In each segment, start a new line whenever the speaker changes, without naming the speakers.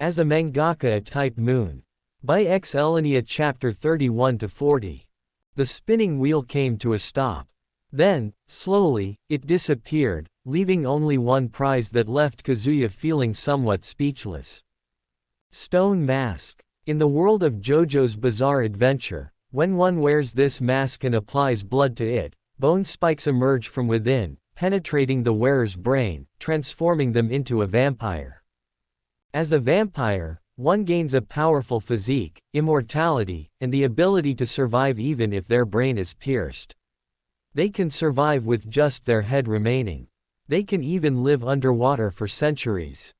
As a mangaka at Type Moon. By X Emiya Chapter 31-40. The spinning wheel came to a stop. Then, slowly, it disappeared, leaving only one prize that left Kazuya feeling somewhat speechless. Stone Mask. In the world of Jojo's Bizarre Adventure, when one wears this mask and applies blood to it, bone spikes emerge from within, penetrating the wearer's brain, transforming them into a vampire. As a vampire, one gains a powerful physique, immortality, and the ability to survive even if their brain is pierced. They can survive with just their head remaining. They can even live underwater for centuries.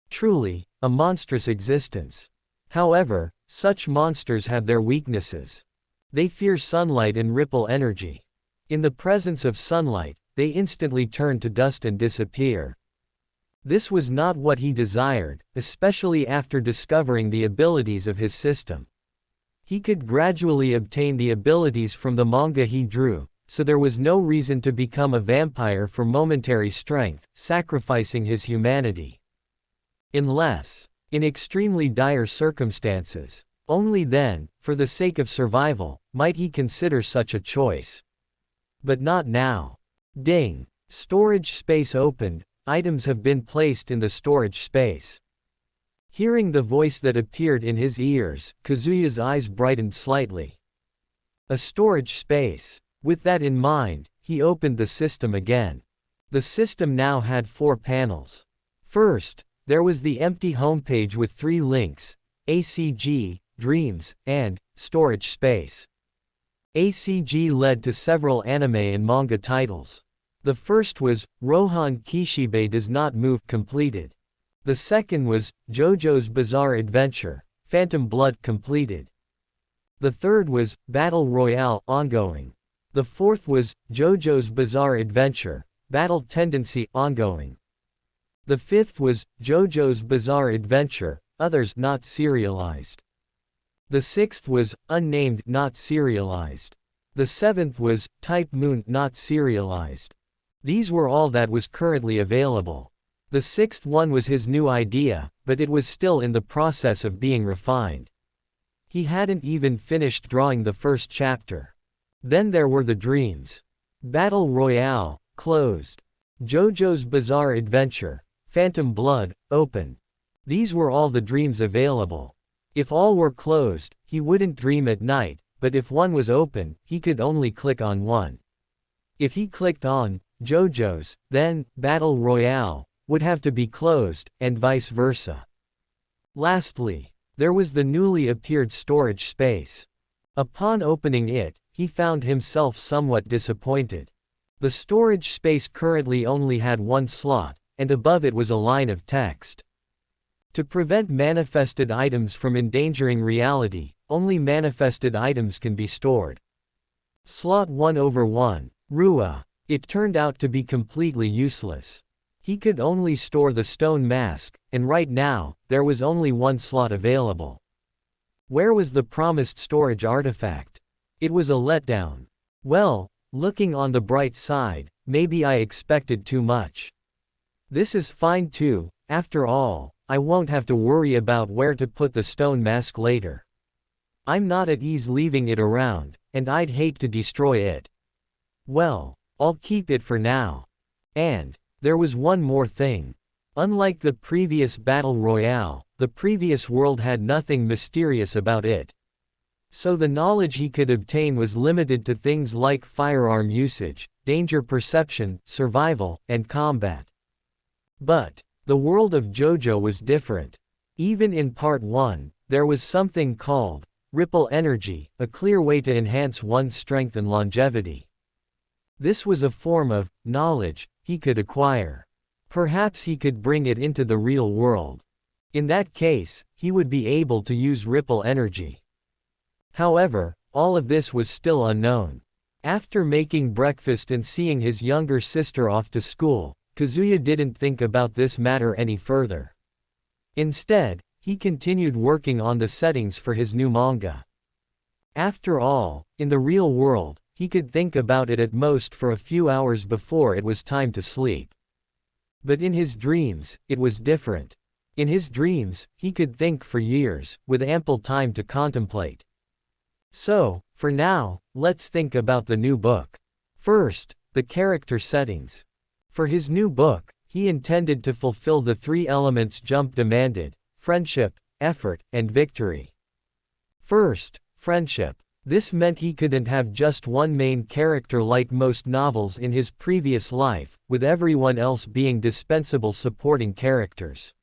Truly, a monstrous existence. However, such monsters have their weaknesses. They fear sunlight and ripple energy. In the presence of sunlight, they instantly turn to dust and disappear. This was not what he desired, especially after discovering the abilities of his system. He could gradually obtain the abilities from the manga he drew, so there was no reason to become a vampire for momentary strength, sacrificing his humanity. Unless, in extremely dire circumstances, only then, for the sake of survival, might he consider such a choice. But not now. Ding! Storage space opened. Items have been placed in the storage space. Hearing the voice that appeared in his ears, Kazuya's eyes brightened slightly. A storage space. With that in mind, he opened the system again. The system now had 4 panels. First, there was the empty homepage with 3 links: ACG, Dreams, and Storage Space. ACG led to several anime and manga titles. The first was, Rohan Kishibe Does Not Move completed. The second was, Jojo's Bizarre Adventure, Phantom Blood completed. The third was, Battle Royale ongoing. The fourth was, Jojo's Bizarre Adventure, Battle Tendency ongoing. The fifth was, Jojo's Bizarre Adventure, Others Not Serialized. The sixth was, Unnamed Not Serialized. The seventh was, Type Moon Not Serialized. These were all that was currently available. The sixth one was his new idea, but it was still in the process of being refined. He hadn't even finished drawing the first chapter. Then there were the dreams. Battle Royale, closed. Jojo's Bizarre Adventure, Phantom Blood, open. These were all the dreams available. If all were closed, he wouldn't dream at night, but if one was open, he could only click on one. If he clicked on Jojo's, then Battle Royale would have to be closed, and vice versa. Lastly, there was the newly appeared storage space. Upon opening it, he found himself somewhat disappointed. The storage space currently only had 1 slot, and above it was a line of text. To prevent manifested items from endangering reality, only manifested items can be stored. Slot 1/1, Rua. It turned out to be completely useless. He could only store the stone mask, and right now, there was only 1 slot available. Where was the promised storage artifact? It was a letdown. Well, looking on the bright side, maybe I expected too much. This is fine too, after all, I won't have to worry about where to put the stone mask later. I'm not at ease leaving it around, and I'd hate to destroy it. Well, I'll keep it for now. And there was one more thing. Unlike the previous Battle Royale, the previous world had nothing mysterious about it. So the knowledge he could obtain was limited to things like firearm usage, danger perception, survival, and combat. But the world of Jojo was different. Even in Part 1, there was something called ripple energy, a clear way to enhance one's strength and longevity. This was a form of knowledge he could acquire. Perhaps he could bring it into the real world. In that case, he would be able to use ripple energy. However, all of this was still unknown. After making breakfast and seeing his younger sister off to school, Kazuya didn't think about this matter any further. Instead, he continued working on the settings for his new manga. After all, in the real world, he could think about it at most for a few hours before it was time to sleep. But in his dreams, it was different. In his dreams, he could think for years, with ample time to contemplate. So, for now, let's think about the new book. First, the character settings. For his new book, he intended to fulfill the 3 elements Jump demanded: friendship, effort, and victory. First, friendship. This meant he couldn't have just one main character like most novels in his previous life, with everyone else being dispensable supporting characters.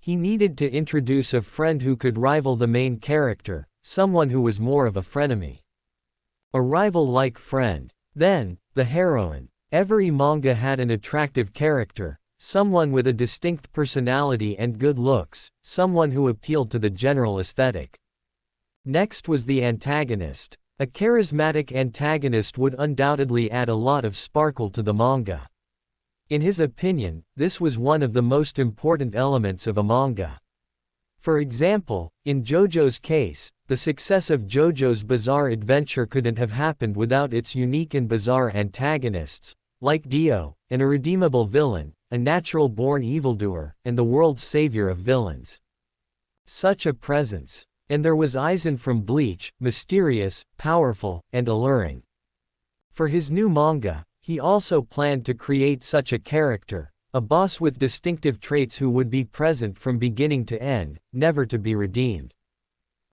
He needed to introduce a friend who could rival the main character, someone who was more of a frenemy. A rival-like friend. Then, the heroine. Every manga had an attractive character, someone with a distinct personality and good looks, someone who appealed to the general aesthetic. Next was the antagonist. A charismatic antagonist would undoubtedly add a lot of sparkle to the manga. In his opinion, this was one of the most important elements of a manga. For example, in Jojo's case, the success of Jojo's bizarre adventure couldn't have happened without its unique and bizarre antagonists, like Dio, an irredeemable villain, a natural-born evildoer, and the world's savior of villains. Such a presence. And there was Aizen from Bleach, mysterious, powerful, and alluring. For his new manga, he also planned to create such a character, a boss with distinctive traits who would be present from beginning to end, never to be redeemed.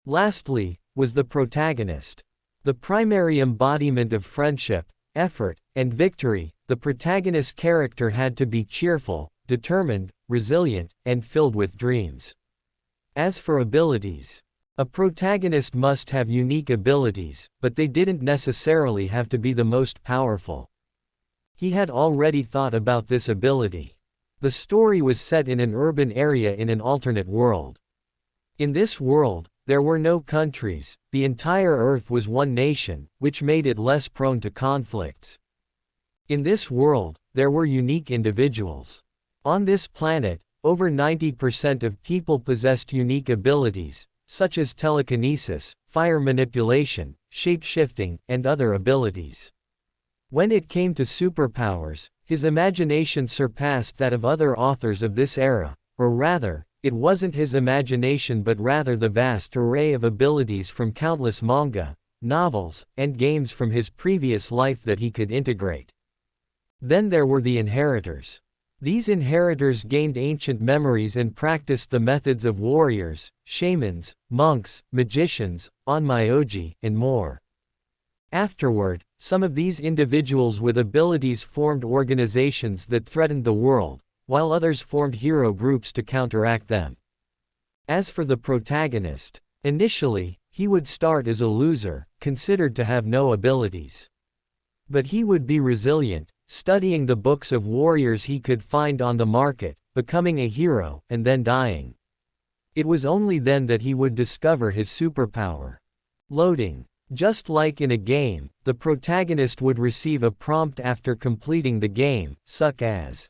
Lastly, was the protagonist. The primary embodiment of friendship, effort, and victory, the protagonist character had to be cheerful, determined, resilient, and filled with dreams. As for abilities, a protagonist must have unique abilities, but they didn't necessarily have to be the most powerful. He had already thought about this ability. The story was set in an urban area in an alternate world. In this world, there were no countries, the entire Earth was one nation, which made it less prone to conflicts. In this world, there were unique individuals. On this planet, over 90% of people possessed unique abilities, such as telekinesis, fire manipulation, shape-shifting, and other abilities. When it came to superpowers, his imagination surpassed that of other authors of this era, or rather, it wasn't his imagination but rather the vast array of abilities from countless manga, novels, and games from his previous life that he could integrate. Then there were the inheritors. These inheritors gained ancient memories and practiced the methods of warriors, shamans, monks, magicians, onmyoji, and more. Afterward, some of these individuals with abilities formed organizations that threatened the world, while others formed hero groups to counteract them. As for the protagonist, initially, he would start as a loser, considered to have no abilities. But he would be resilient, studying the books of warriors he could find on the market, becoming a hero, and then dying. It was only then that he would discover his superpower. Loading. Just like in a game, the protagonist would receive a prompt after completing the game, such as,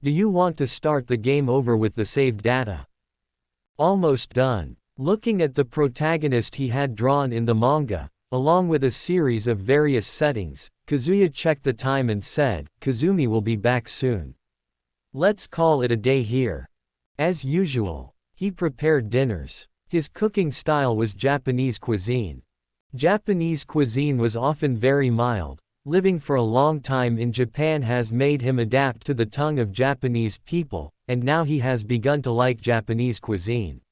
"Do you want to start the game over with the saved data?" Almost done. Looking at the protagonist he had drawn in the manga, along with a series of various settings, Kazuya checked the time and said, "Kazumi will be back soon. Let's call it a day here." As usual, he prepared dinners. His cooking style was Japanese cuisine. Japanese cuisine was often very mild. Living for a long time in Japan has made him adapt to the tongue of Japanese people, and now he has begun to like Japanese cuisine.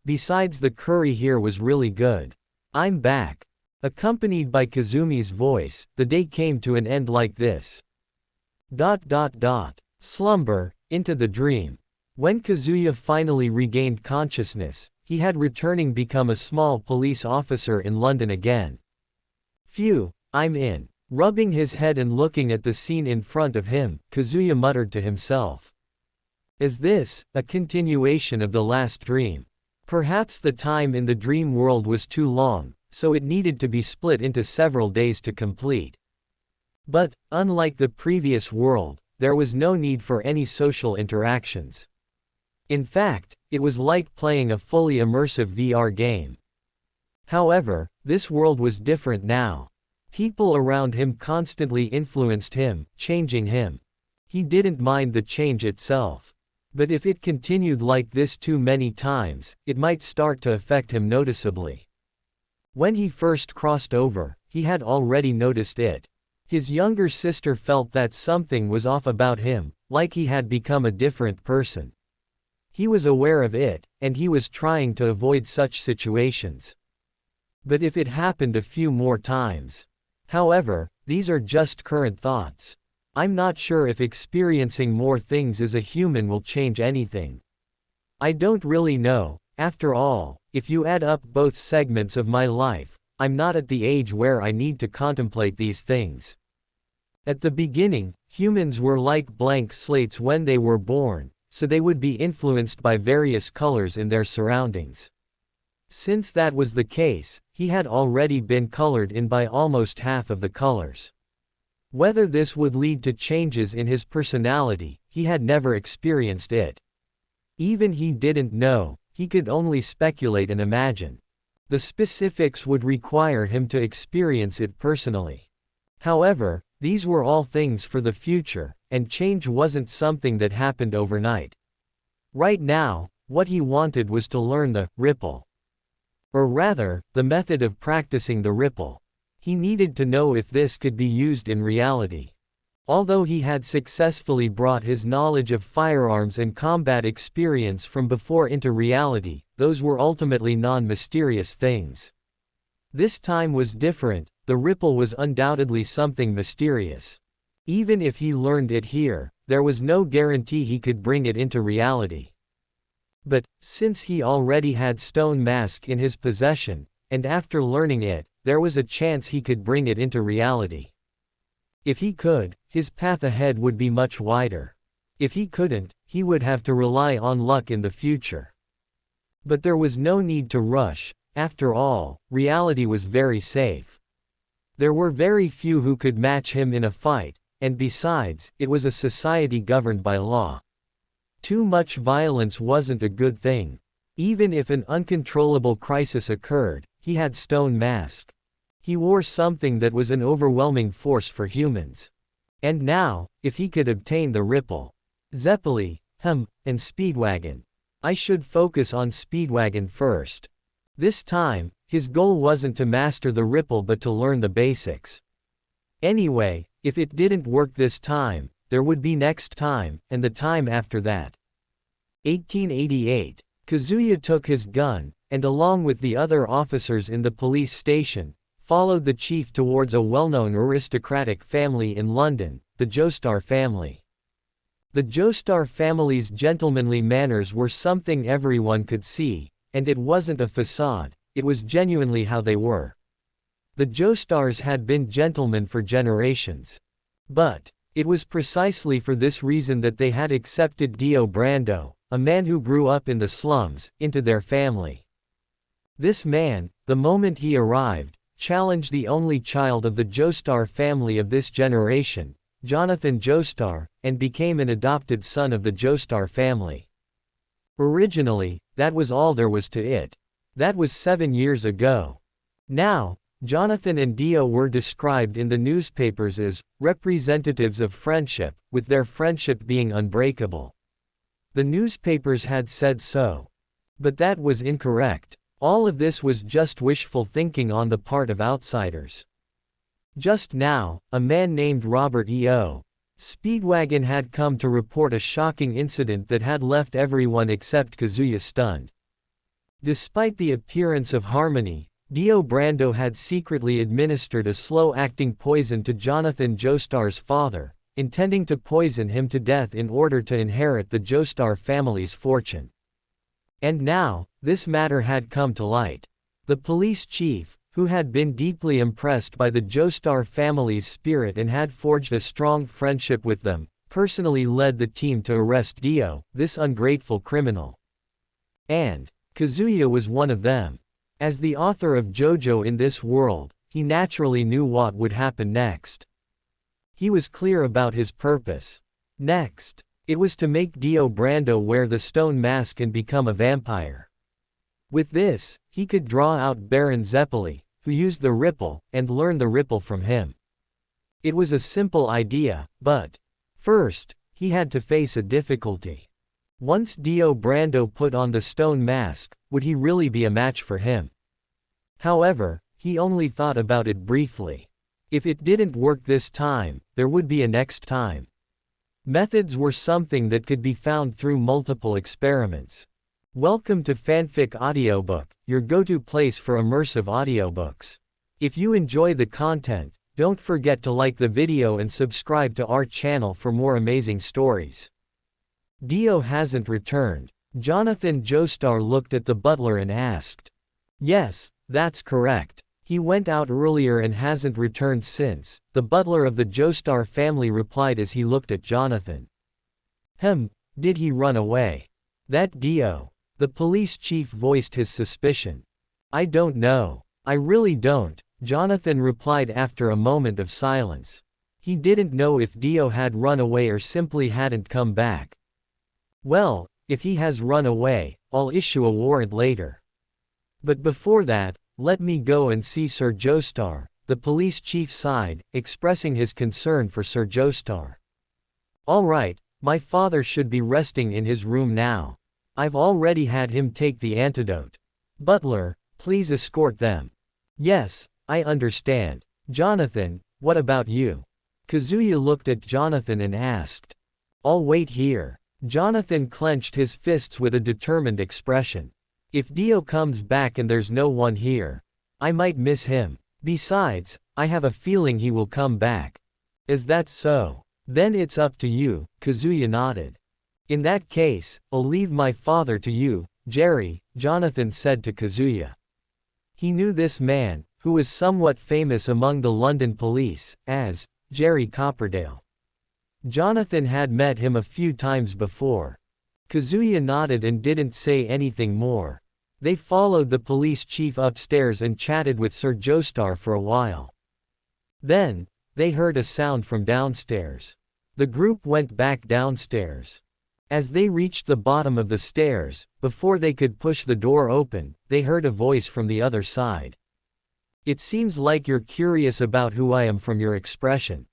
Besides the curry here was really good. I'm back. Accompanied by Kazumi's voice, the day came to an end like this. Slumber, into the dream. When Kazuya finally regained consciousness, he had returning become a small police officer in London again. Phew, I'm in. Rubbing his head and looking at the scene in front of him, Kazuya muttered to himself. Is this a continuation of the last dream? Perhaps the time in the dream world was too long, so it needed to be split into several days to complete. But, unlike the previous world, there was no need for any social interactions. In fact, it was like playing a fully immersive VR game. However, this world was different now. People around him constantly influenced him, changing him. He didn't mind the change itself. But if it continued like this too many times, it might start to affect him noticeably. When he first crossed over, he had already noticed it. His younger sister felt that something was off about him, like he had become a different person. He was aware of it, and he was trying to avoid such situations. But if it happened a few more times. However, these are just current thoughts. I'm not sure if experiencing more things as a human will change anything. I don't really know. After all, if you add up both segments of my life, I'm not at the age where I need to contemplate these things. At the beginning, humans were like blank slates when they were born, so they would be influenced by various colors in their surroundings. Since that was the case, he had already been colored in by almost half of the colors. Whether this would lead to changes in his personality, he had never experienced it. Even he didn't know, he could only speculate and imagine. The specifics would require him to experience it personally. However, these were all things for the future, and change wasn't something that happened overnight. Right now, what he wanted was to learn the ripple. Or rather, the method of practicing the ripple. He needed to know if this could be used in reality. Although he had successfully brought his knowledge of firearms and combat experience from before into reality, those were ultimately non-mysterious things. This time was different. The ripple was undoubtedly something mysterious. Even if he learned it here, there was no guarantee he could bring it into reality. But, since he already had Stone Mask in his possession, and after learning it, there was a chance he could bring it into reality. If he could, his path ahead would be much wider. If he couldn't, he would have to rely on luck in the future. But there was no need to rush. After all, reality was very safe. There were very few who could match him in a fight, and besides, it was a society governed by law. Too much violence wasn't a good thing. Even if an uncontrollable crisis occurred, he had Stone Mask. He wore something that was an overwhelming force for humans. And now, if he could obtain the ripple. Zeppeli, and Speedwagon. I should focus on Speedwagon first. This time, his goal wasn't to master the ripple but to learn the basics. Anyway, if it didn't work this time, there would be next time, and the time after that. 1888. Kazuya took his gun, and along with the other officers in the police station, followed the chief towards a well-known aristocratic family in London, the Joestar family. The Joestar family's gentlemanly manners were something everyone could see, and it wasn't a facade, it was genuinely how they were. The Joestars had been gentlemen for generations. But, it was precisely for this reason that they had accepted Dio Brando, a man who grew up in the slums, into their family. This man, the moment he arrived, challenged the only child of the Joestar family of this generation, Jonathan Joestar, and became an adopted son of the Joestar family. Originally, that was all there was to it. That was 7 years ago. Now, Jonathan and Dio were described in the newspapers as representatives of friendship, with their friendship being unbreakable. The newspapers had said so. But that was incorrect. All of this was just wishful thinking on the part of outsiders. Just now, a man named Robert E.O. Speedwagon had come to report a shocking incident that had left everyone except Kazuya stunned. Despite the appearance of harmony, Dio Brando had secretly administered a slow-acting poison to Jonathan Joestar's father, intending to poison him to death in order to inherit the Joestar family's fortune. And now, this matter had come to light. The police chief, who had been deeply impressed by the Joestar family's spirit and had forged a strong friendship with them, personally led the team to arrest Dio, this ungrateful criminal. And Kazuya was one of them. As the author of Jojo in this world, he naturally knew what would happen next. He was clear about his purpose. Next, it was to make Dio Brando wear the stone mask and become a vampire. With this, he could draw out Baron Zeppeli, who used the ripple, and learn the ripple from him. It was a simple idea, but first, he had to face a difficulty. Once Dio Brando put on the stone mask, would he really be a match for him? However, he only thought about it briefly. If it didn't work this time, there would be a next time. Methods were something that could be found through multiple experiments. Welcome to Fanfic Audiobook, your go-to place for immersive audiobooks. If you enjoy the content, don't forget to like the video and subscribe to our channel for more amazing stories. Dio hasn't returned. Jonathan Joestar looked at the butler and asked. Yes, that's correct. He went out earlier and hasn't returned since, the butler of the Joestar family replied as he looked at Jonathan. Did he run away? That Dio? The police chief voiced his suspicion. I don't know. I really don't, Jonathan replied after a moment of silence. He didn't know if Dio had run away or simply hadn't come back. Well, if he has run away, I'll issue a warrant later. But before that, let me go and see Sir Joestar, the police chief sighed, expressing his concern for Sir Joestar. All right, my father should be resting in his room now. I've already had him take the antidote. Butler, please escort them. Yes, I understand. Jonathan, what about you? Kazuya looked at Jonathan and asked. I'll wait here. Jonathan clenched his fists with a determined expression. If Dio comes back and there's no one here, I might miss him. Besides, I have a feeling he will come back. Is that so? Then it's up to you, Kazuya nodded. In that case, I'll leave my father to you, Jerry, Jonathan said to Kazuya. He knew this man, who was somewhat famous among the London police, as Jerry Copperdale. Jonathan had met him a few times before. Kazuya nodded and didn't say anything more. They followed the police chief upstairs and chatted with Sir Joestar for a while. Then, they heard a sound from downstairs. The group went back downstairs. As they reached the bottom of the stairs, before they could push the door open, they heard a voice from the other side. It seems like you're curious about who I am from your expression.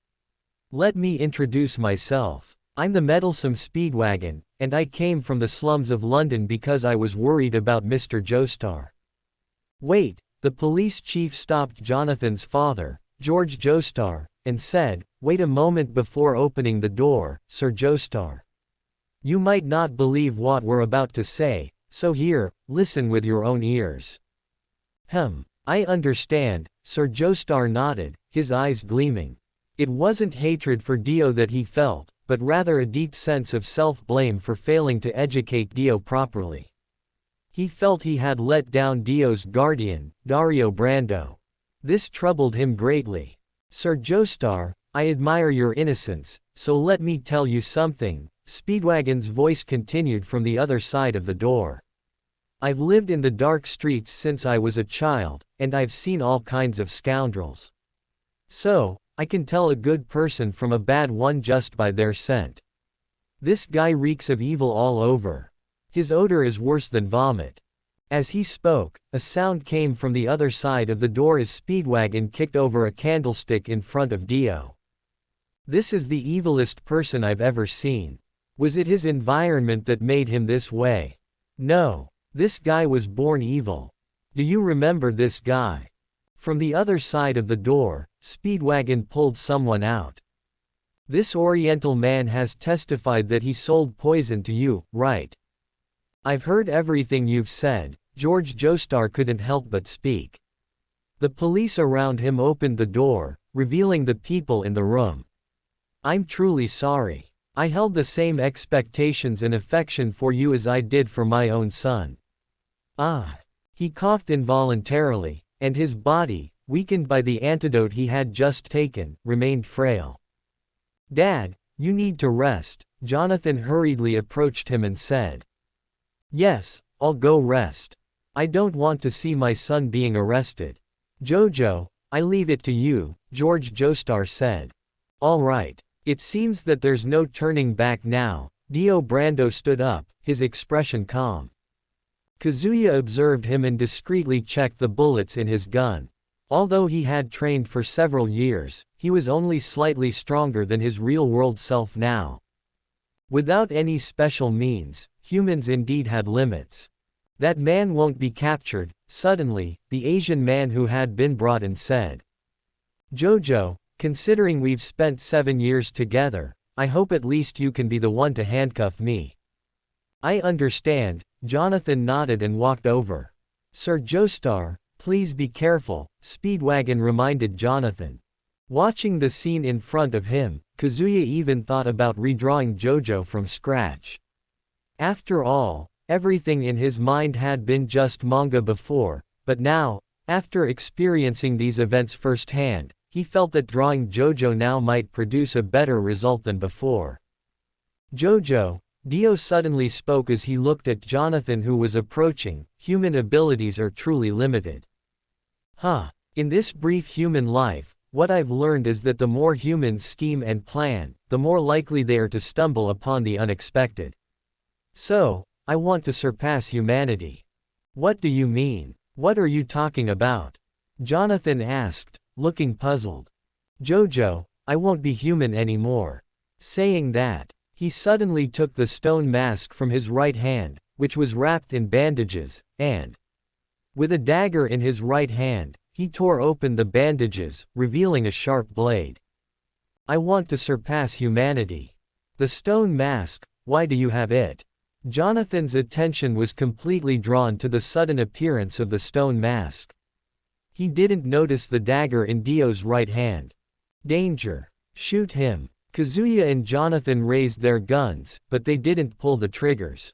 Let me introduce myself. I'm the meddlesome Speedwagon, and I came from the slums of London because I was worried about Mr. Joestar. Wait, the police chief stopped Jonathan's father, George Joestar, and said, wait a moment before opening the door, Sir Joestar. You might not believe what we're about to say, so here, listen with your own ears. I understand, Sir Joestar nodded, his eyes gleaming. It wasn't hatred for Dio that he felt, but rather a deep sense of self-blame for failing to educate Dio properly. He felt he had let down Dio's guardian, Dario Brando. This troubled him greatly. Sir Joestar, I admire your innocence, so let me tell you something, Speedwagon's voice continued from the other side of the door. I've lived in the dark streets since I was a child, and I've seen all kinds of scoundrels. So, I can tell a good person from a bad one just by their scent. This guy reeks of evil all over. His odor is worse than vomit. As he spoke, a sound came from the other side of the door as Speedwagon kicked over a candlestick in front of Dio. This is the evilest person I've ever seen. Was it his environment that made him this way? No. This guy was born evil. Do you remember this guy? From the other side of the door, Speedwagon pulled someone out. This Oriental man has testified that he sold poison to you, right? I've heard everything you've said, George Joestar couldn't help but speak. The police around him opened the door, revealing the people in the room. I'm truly sorry. I held the same expectations and affection for you as I did for my own son. He coughed involuntarily, and his body, weakened by the antidote he had just taken, remained frail. Dad, you need to rest, Jonathan hurriedly approached him and said. Yes, I'll go rest. I don't want to see my son being arrested. Jojo, I leave it to you, George Joestar said. All right. It seems that there's no turning back now. Dio Brando stood up, his expression calm. Kazuya observed him and discreetly checked the bullets in his gun. Although he had trained for several years, he was only slightly stronger than his real-world self now. Without any special means, humans indeed had limits. That man won't be captured. Suddenly, the Asian man who had been brought in said. Jojo, considering we've spent 7 years together, I hope at least you can be the one to handcuff me. I understand, Jonathan nodded and walked over. Sir Joestar, please be careful, Speedwagon reminded Jonathan. Watching the scene in front of him, Kazuya even thought about redrawing Jojo from scratch. After all, everything in his mind had been just manga before, but now, after experiencing these events firsthand, he felt that drawing Jojo now might produce a better result than before. Jojo, Dio suddenly spoke as he looked at Jonathan who was approaching. Human abilities are truly limited. In this brief human life, what I've learned is that the more humans scheme and plan, the more likely they are to stumble upon the unexpected. So, I want to surpass humanity. What do you mean? What are you talking about? Jonathan asked, looking puzzled. Jojo, I won't be human anymore. Saying that, he suddenly took the stone mask from his right hand, which was wrapped in bandages, and, with a dagger in his right hand, he tore open the bandages, revealing a sharp blade. I want to surpass humanity. The stone mask, why do you have it? Jonathan's attention was completely drawn to the sudden appearance of the stone mask. He didn't notice the dagger in Dio's right hand. Danger! Shoot him! Kazuya and Jonathan raised their guns, but they didn't pull the triggers.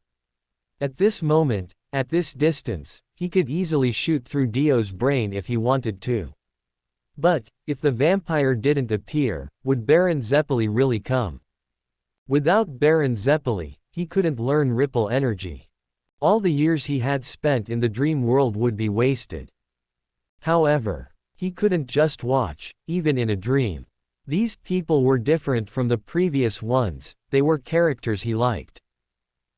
At this moment, at this distance, he could easily shoot through Dio's brain if he wanted to. But, if the vampire didn't appear, would Baron Zeppeli really come? Without Baron Zeppeli, he couldn't learn ripple energy. All the years he had spent in the dream world would be wasted. However, he couldn't just watch, even in a dream. These people were different from the previous ones, they were characters he liked.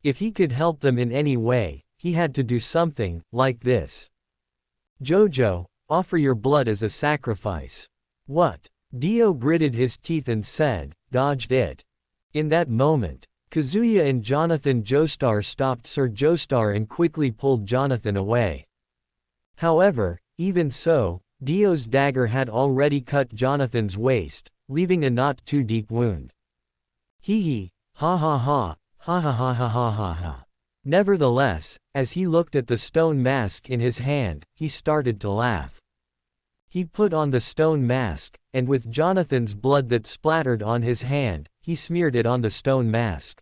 If he could help them in any way, he had to do something, like this. Jojo, offer your blood as a sacrifice. What? Dio gritted his teeth and said, dodged it. In that moment, Kazuya and Jonathan Joestar stopped Sir Joestar and quickly pulled Jonathan away. However, even so, Dio's dagger had already cut Jonathan's waist, leaving a not too deep wound. Hee ha ha ha, ha ha ha ha ha ha ha. Nevertheless, as he looked at the stone mask in his hand, he started to laugh. He put on the stone mask, and with Jonathan's blood that splattered on his hand, he smeared it on the stone mask.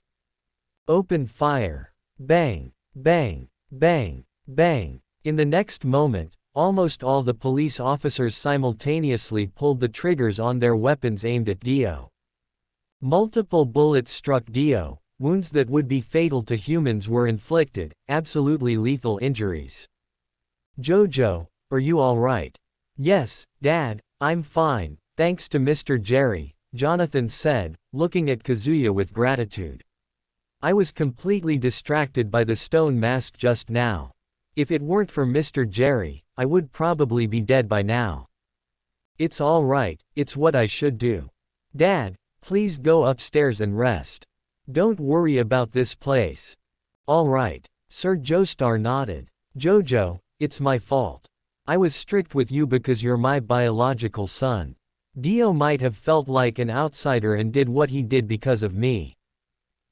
Open fire. Bang, bang, bang, bang. In the next moment, almost all the police officers simultaneously pulled the triggers on their weapons aimed at Dio. Multiple bullets struck Dio. Wounds that would be fatal to humans were inflicted, absolutely lethal injuries. Jojo, are you alright? Yes, Dad, I'm fine, thanks to Mr. Jerry, Jonathan said, looking at Kazuya with gratitude. I was completely distracted by the stone mask just now. If it weren't for Mr. Jerry, I would probably be dead by now. It's alright, it's what I should do. Dad, please go upstairs and rest. Don't worry about this place. All right, Sir Joestar nodded. Jojo, it's my fault. I was strict with you because you're my biological son. Dio might have felt like an outsider and did what he did because of me.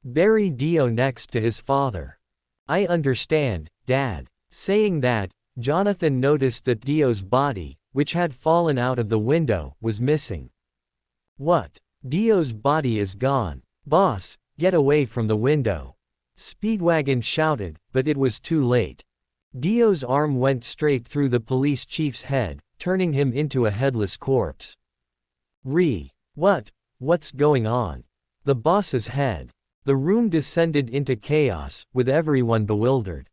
Bury Dio next to his father. I understand, Dad. Saying that, Jonathan noticed that Dio's body, which had fallen out of the window, was missing. What? Dio's body is gone. Boss, get away from the window. Speedwagon shouted, but it was too late. Dio's arm went straight through the police chief's head, turning him into a headless corpse. What's going on? The boss's head. The room descended into chaos, with everyone bewildered.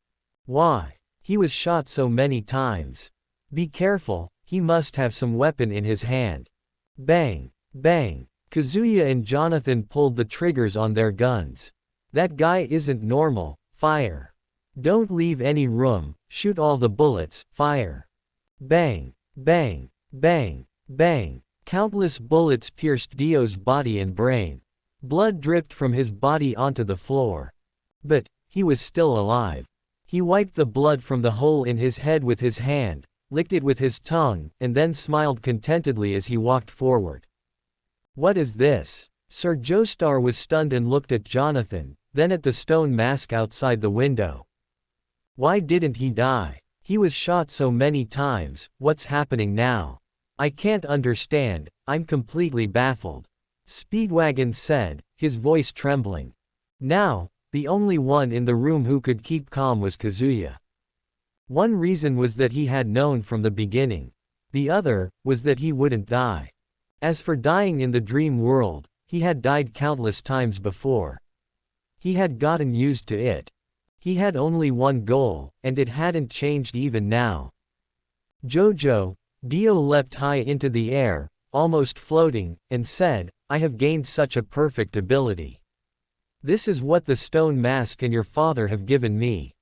Why? He was shot so many times. Be careful, he must have some weapon in his hand. Bang, bang. Kazuya and Jonathan pulled the triggers on their guns. That guy isn't normal, fire. Don't leave any room, shoot all the bullets, fire. Bang, bang, bang, bang. Countless bullets pierced Dio's body and brain. Blood dripped from his body onto the floor. But, He was still alive. He wiped the blood from the hole in his head with his hand, licked it with his tongue, and then smiled contentedly as he walked forward. What is this? Sir Joestar was stunned and looked at Jonathan, then at the stone mask outside the window. Why didn't he die? He was shot so many times, what's happening now? I can't understand, I'm completely baffled. Speedwagon said, his voice trembling. Now, the only one in the room who could keep calm was Kazuya. One reason was that he had known from the beginning. The other was that he wouldn't die. As for dying in the dream world, he had died countless times before. He had gotten used to it. He had only one goal, and it hadn't changed even now. Jojo, Dio leapt high into the air, almost floating, and said, I have gained such a perfect ability. This is what the stone mask and your father have given me.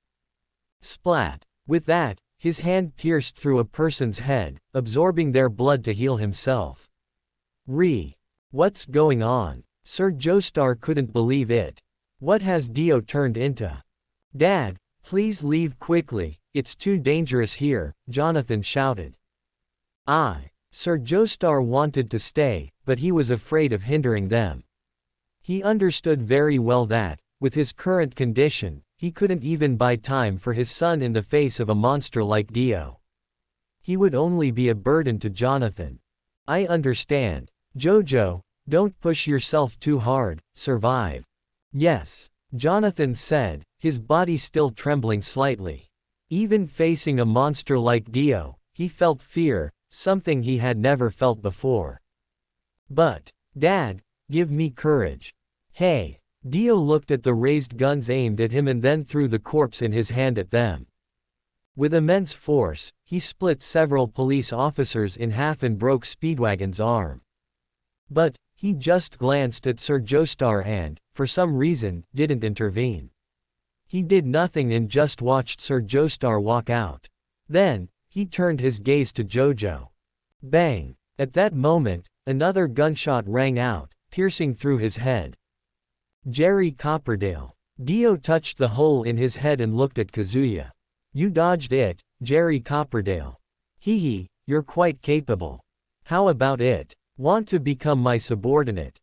Splat. With that, his hand pierced through a person's head, absorbing their blood to heal himself. What's going on? Sir Joestar couldn't believe it. What has Dio turned into? Dad, please leave quickly, it's too dangerous here, Jonathan shouted. Sir Joestar wanted to stay, but he was afraid of hindering them. He understood very well that, with his current condition, he couldn't even buy time for his son in the face of a monster like Dio. He would only be a burden to Jonathan. I understand. Jojo, don't push yourself too hard, survive. Yes, Jonathan said, his body still trembling slightly. Even facing a monster like Dio, he felt fear, something he had never felt before. But, Dad, give me courage. Hey! Dio looked at the raised guns aimed at him and then threw the corpse in his hand at them. With immense force, he split several police officers in half and broke Speedwagon's arm. But, he just glanced at Sir Joestar and, for some reason, didn't intervene. He did nothing and just watched Sir Joestar walk out. Then, he turned his gaze to Jojo. Bang! At that moment, another gunshot rang out, piercing through his head. Jerry Copperdale. Dio touched the hole in his head and looked at Kazuya. You dodged it, Jerry Copperdale. Hee, you're quite capable. How about it? Want to become my subordinate?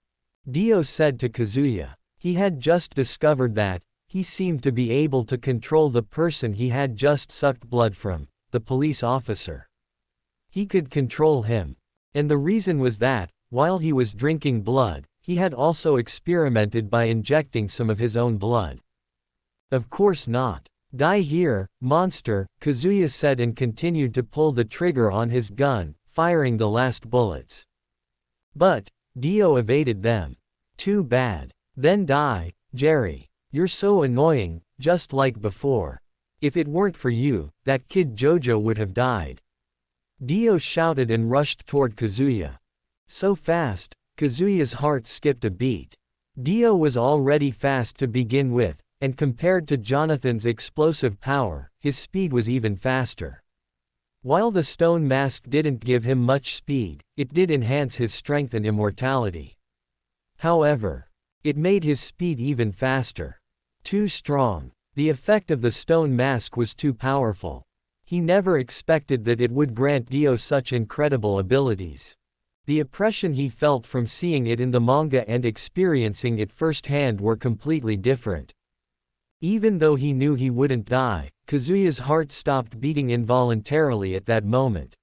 Dio said to Kazuya. He had just discovered that, he seemed to be able to control the person he had just sucked blood from, the police officer. He could control him. And the reason was that, while he was drinking blood, he had also experimented by injecting some of his own blood. Of course not. Die here, monster, Kazuya said and continued to pull the trigger on his gun, firing the last bullets. But, Dio evaded them. Too bad. Then die, Jerry. You're so annoying, just like before. If it weren't for you, that kid Jojo would have died. Dio shouted and rushed toward Kazuya. So fast, Kazuya's heart skipped a beat. Dio was already fast to begin with, and compared to Jonathan's explosive power, his speed was even faster. While the stone mask didn't give him much speed, it did enhance his strength and immortality. However, it made his speed even faster. Too strong. The effect of the stone mask was too powerful. He never expected that it would grant Dio such incredible abilities. The oppression he felt from seeing it in the manga and experiencing it firsthand were completely different. Even though he knew he wouldn't die, Kazuya's heart stopped beating involuntarily at that moment.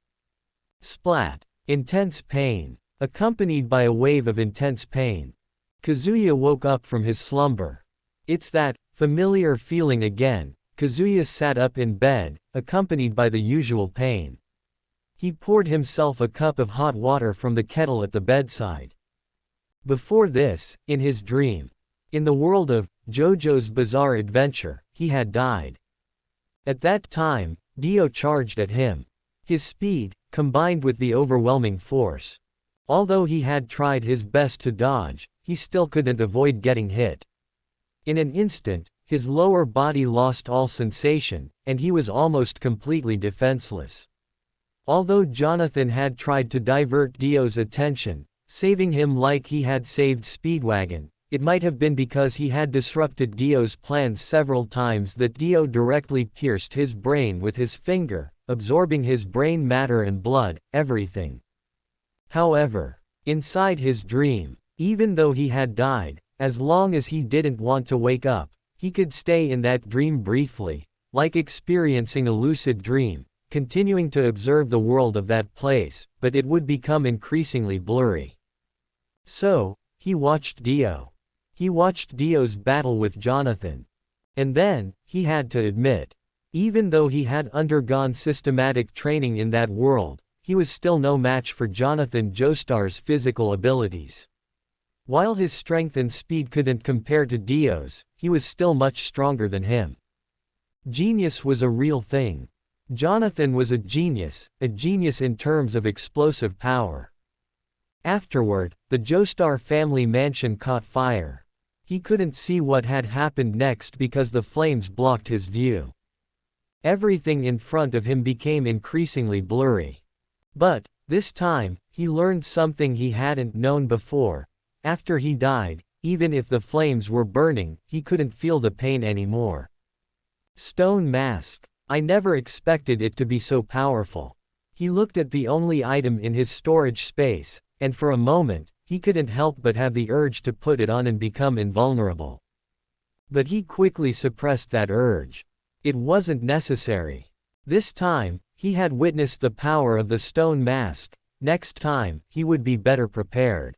Splat. Intense pain. Accompanied by a wave of intense pain. Kazuya woke up from his slumber. It's that familiar feeling again. Kazuya sat up in bed, accompanied by the usual pain. He poured himself a cup of hot water from the kettle at the bedside. Before this, in his dream, in the world of Jojo's Bizarre Adventure, he had died. At that time, Dio charged at him. His speed, combined with the overwhelming force. Although he had tried his best to dodge, he still couldn't avoid getting hit. In an instant, his lower body lost all sensation, and he was almost completely defenseless. Although Jonathan had tried to divert Dio's attention, saving him like he had saved Speedwagon, It might have been because he had disrupted Dio's plans several times that Dio directly pierced his brain with his finger, absorbing his brain matter and blood, everything. However, inside his dream, even though he had died, as long as he didn't want to wake up, he could stay in that dream briefly, like experiencing a lucid dream, continuing to observe the world of that place, but it would become increasingly blurry. So, he watched Dio. He watched Dio's battle with Jonathan. And then, he had to admit, even though he had undergone systematic training in that world, he was still no match for Jonathan Joestar's physical abilities. While his strength and speed couldn't compare to Dio's, he was still much stronger than him. Genius was a real thing. Jonathan was a genius in terms of explosive power. Afterward, the Joestar family mansion caught fire. He couldn't see what had happened next because the flames blocked his view. Everything in front of him became increasingly blurry. But, this time, he learned something he hadn't known before. After he died, even if the flames were burning, he couldn't feel the pain anymore. Stone mask. I never expected it to be so powerful. He looked at the only item in his storage space, and for a moment, he couldn't help but have the urge to put it on and become invulnerable. But he quickly suppressed that urge. It wasn't necessary. This time, he had witnessed the power of the stone mask. Next time, he would be better prepared.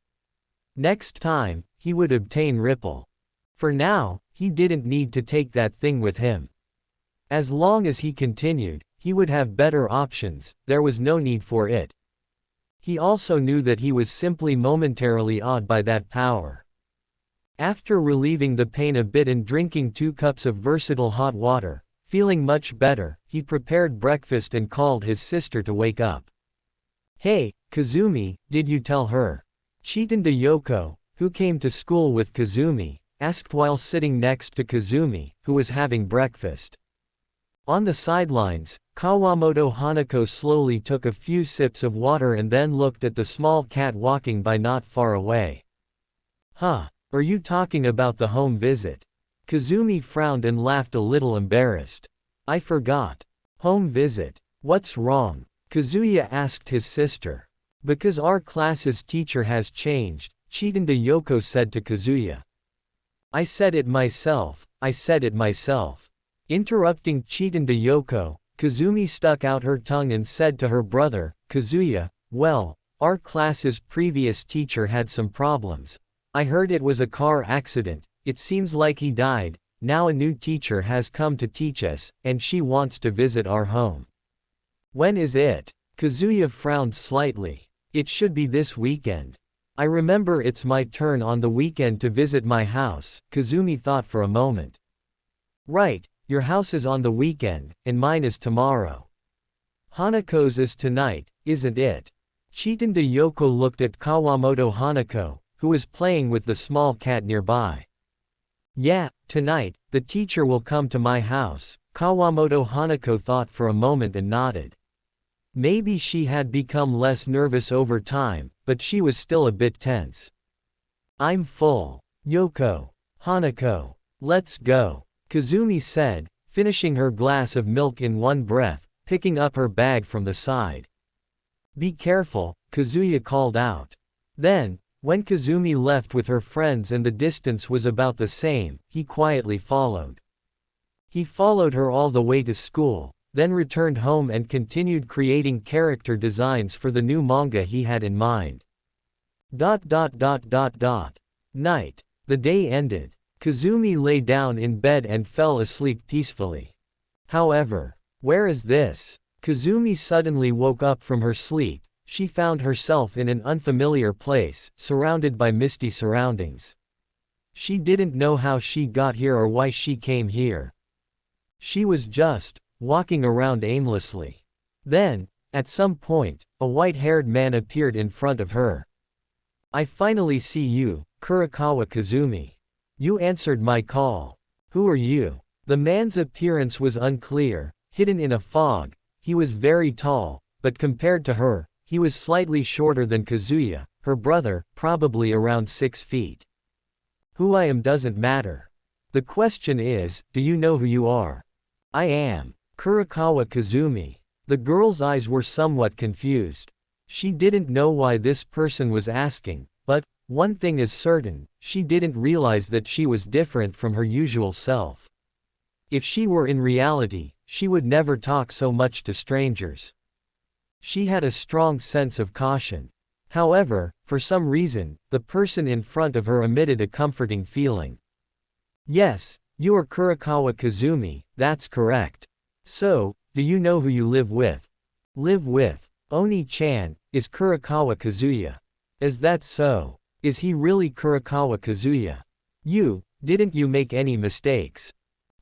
Next time, he would obtain Ripple. For now, he didn't need to take that thing with him. As long as he continued, he would have better options, there was no need for it. He also knew that he was simply momentarily awed by that power. After relieving the pain a bit and drinking 2 cups of versatile hot water, feeling much better, he prepared breakfast and called his sister to wake up. "Hey, Kazumi, did you tell her?" Chitanda Yoko, who came to school with Kazumi, asked while sitting next to Kazumi, who was having breakfast. On the sidelines, Kawamoto Hanako slowly took a few sips of water and then looked at the small cat walking by not far away. "Huh, are you talking about the home visit?" Kazumi frowned and laughed a little embarrassed. "I forgot. Home visit. What's wrong?" Kazuya asked his sister. "Because our class's teacher has changed," Chitanda Yoko said to Kazuya. I said it myself. Interrupting Chitanda Yoko, Kazumi stuck out her tongue and said to her brother, "Kazuya, well, our class's previous teacher had some problems. I heard it was a car accident, it seems like he died, now a new teacher has come to teach us, and she wants to visit our home." "When is it?" Kazuya frowned slightly. "It should be this weekend. I remember it's my turn on the weekend to visit my house," Kazumi thought for a moment. "Right. Your house is on the weekend, and mine is tomorrow. Hanako's is tonight, isn't it?" Chitanda Yoko looked at Kawamoto Hanako, who was playing with the small cat nearby. "Yeah, tonight, the teacher will come to my house," Kawamoto Hanako thought for a moment and nodded. Maybe she had become less nervous over time, but she was still a bit tense. "I'm full. Yoko. Hanako. Let's go," Kazumi said, finishing her glass of milk in one breath, picking up her bag from the side. "Be careful," Kazuya called out. Then, when Kazumi left with her friends and the distance was about the same, he quietly followed. He followed her all the way to school, then returned home and continued creating character designs for the new manga he had in mind. Night. The day ended. Kazumi lay down in bed and fell asleep peacefully. However, where is this? Kazumi suddenly woke up from her sleep. She found herself in an unfamiliar place, surrounded by misty surroundings. She didn't know how she got here or why she came here. She was just walking around aimlessly. Then, at some point, a white-haired man appeared in front of her. "I finally see you, Kurikawa Kazumi. You answered my call. Who are you?" The man's appearance was unclear, hidden in a fog. He was very tall, but compared to her, he was slightly shorter than Kazuya, her brother, probably around 6 feet. Who I am doesn't matter. The question is, do you know who you are? I am Kurokawa Kazumi. The girl's eyes were somewhat confused. She didn't know why this person was asking, but, one thing is certain, she didn't realize that she was different from her usual self. If she were in reality, she would never talk so much to strangers. She had a strong sense of caution. However, for some reason, the person in front of her emitted a comforting feeling. Yes, you are Kurokawa Kazumi, that's correct. So, do you know who you live with? Live with Oni-chan, is Kurokawa Kazuya. Is that so? Is he really Kurokawa Kazuya? Didn't you make any mistakes?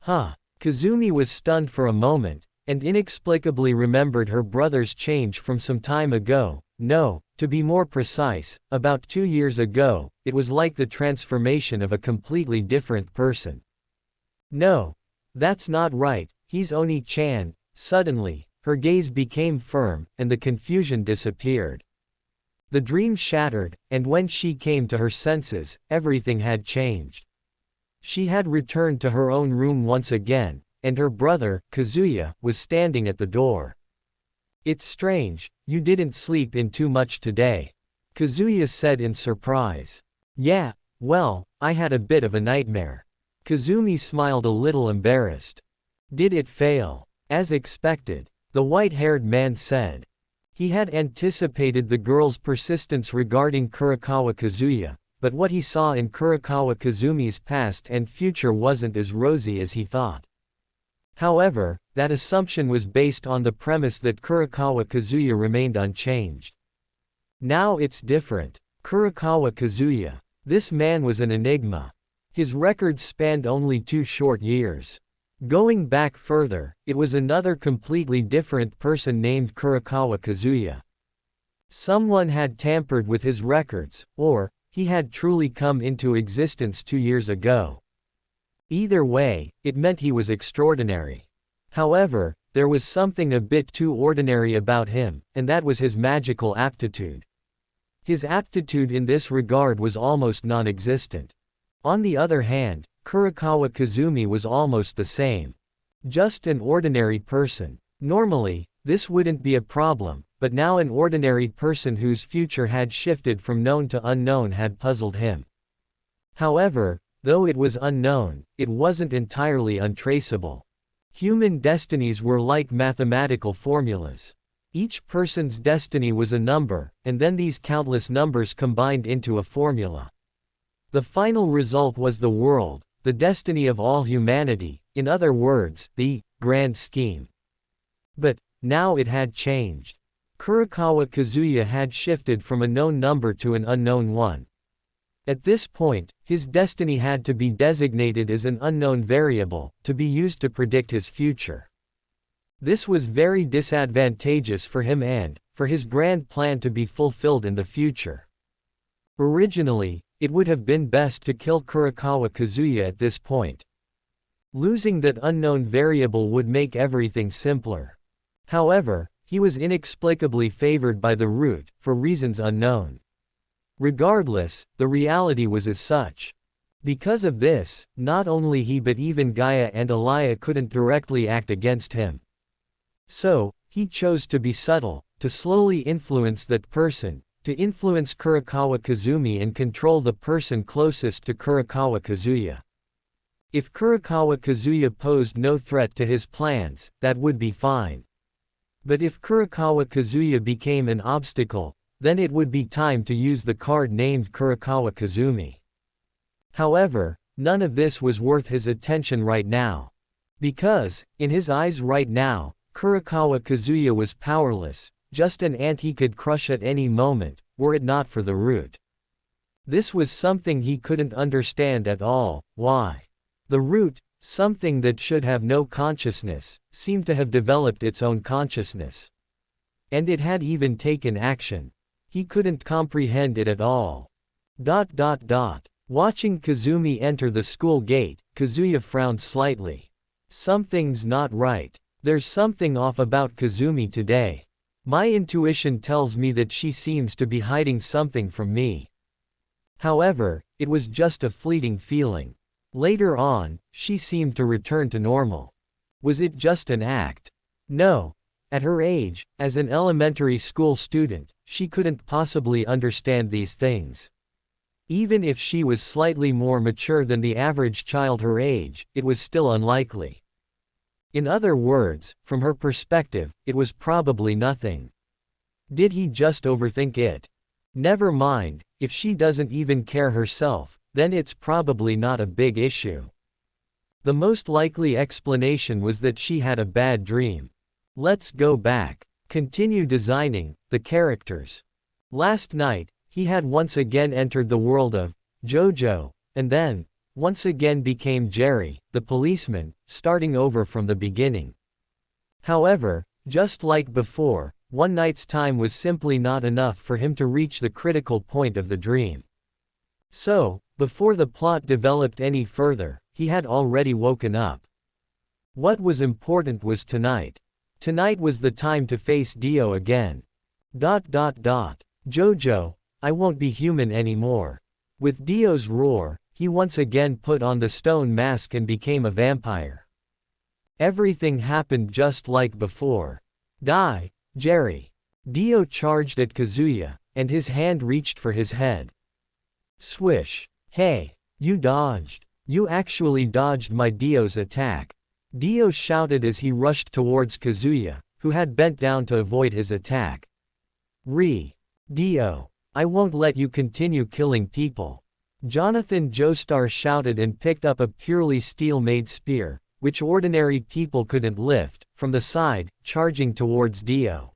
Huh. Kazumi was stunned for a moment, and inexplicably remembered her brother's change from some time ago. No, to be more precise, about 2 years ago, it was like the transformation of a completely different person. No. That's not right, he's Oni-chan. Suddenly, her gaze became firm, and the confusion disappeared. The dream shattered, and when she came to her senses, everything had changed. She had returned to her own room once again, and her brother, Kazuya, was standing at the door. It's strange, you didn't sleep in too much today, Kazuya said in surprise. Yeah, well, I had a bit of a nightmare. Kazumi smiled a little embarrassed. Did it fail? As expected, the white-haired man said. He had anticipated the girl's persistence regarding Kurokawa Kazuya, but what he saw in Kurokawa Kazumi's past and future wasn't as rosy as he thought. However, that assumption was based on the premise that Kurokawa Kazuya remained unchanged. Now it's different. Kurokawa Kazuya. This man was an enigma. His records spanned only 2 short years. Going back further, it was another completely different person named Kurokawa Kazuya. Someone had tampered with his records, or, he had truly come into existence 2 years ago. Either way, it meant he was extraordinary. However, there was something a bit too ordinary about him, and that was his magical aptitude. His aptitude in this regard was almost non-existent. On the other hand, Kurokawa Kazumi was almost the same. Just an ordinary person. Normally, this wouldn't be a problem, but now an ordinary person whose future had shifted from known to unknown had puzzled him. However, though it was unknown, it wasn't entirely untraceable. Human destinies were like mathematical formulas. Each person's destiny was a number, and then these countless numbers combined into a formula. The final result was the world, the destiny of all humanity, in other words, the grand scheme. But now it had changed. Kurokawa Kazuya had shifted from a known number to an unknown one. At this point, his destiny had to be designated as an unknown variable, to be used to predict his future. This was very disadvantageous for him and, for his grand plan to be fulfilled in the future. Originally, it would have been best to kill Kurokawa Kazuya at this point. Losing that unknown variable would make everything simpler. However, he was inexplicably favored by the root, for reasons unknown. Regardless, the reality was as such. Because of this, not only he but even Gaia and Alaya couldn't directly act against him. So, he chose to be subtle, to slowly influence that person, to influence Kurokawa Kazumi and control the person closest to Kurokawa Kazuya. If Kurokawa Kazuya posed no threat to his plans, that would be fine. But if Kurokawa Kazuya became an obstacle, then it would be time to use the card named Kurokawa Kazumi. However, none of this was worth his attention right now. Because, in his eyes right now, Kurokawa Kazuya was powerless, just an ant he could crush at any moment, were it not for the root. This was something he couldn't understand at all. Why? The root, something that should have no consciousness, seemed to have developed its own consciousness. And it had even taken action. He couldn't comprehend it at all. Watching Kazumi enter the school gate, Kazuya frowned slightly. Something's not right. There's something off about Kazumi today. My intuition tells me that she seems to be hiding something from me. However, it was just a fleeting feeling. Later on, she seemed to return to normal. Was it just an act? No. At her age, as an elementary school student, she couldn't possibly understand these things. Even if she was slightly more mature than the average child her age, it was still unlikely. In other words, from her perspective, it was probably nothing. Did he just overthink it? Never mind, if she doesn't even care herself, then it's probably not a big issue. The most likely explanation was that she had a bad dream. Let's go back. Continue designing the characters. Last night, he had once again entered the world of Jojo, and then, once again became Jerry, the policeman, starting over from the beginning. However, just like before, one night's time was simply not enough for him to reach the critical point of the dream. So, before the plot developed any further, he had already woken up. What was important was tonight. Tonight was the time to face Dio again. Jojo, I won't be human anymore. With Dio's roar, he once again put on the stone mask and became a vampire. Everything happened just like before. Die, Jerry. Dio charged at Kazuya, and his hand reached for his head. Swish. Hey, you dodged. You actually dodged my Dio's attack. Dio shouted as he rushed towards Kazuya, who had bent down to avoid his attack. Dio, I won't let you continue killing people. Jonathan Joestar shouted and picked up a purely steel-made spear, which ordinary people couldn't lift, from the side, charging towards Dio.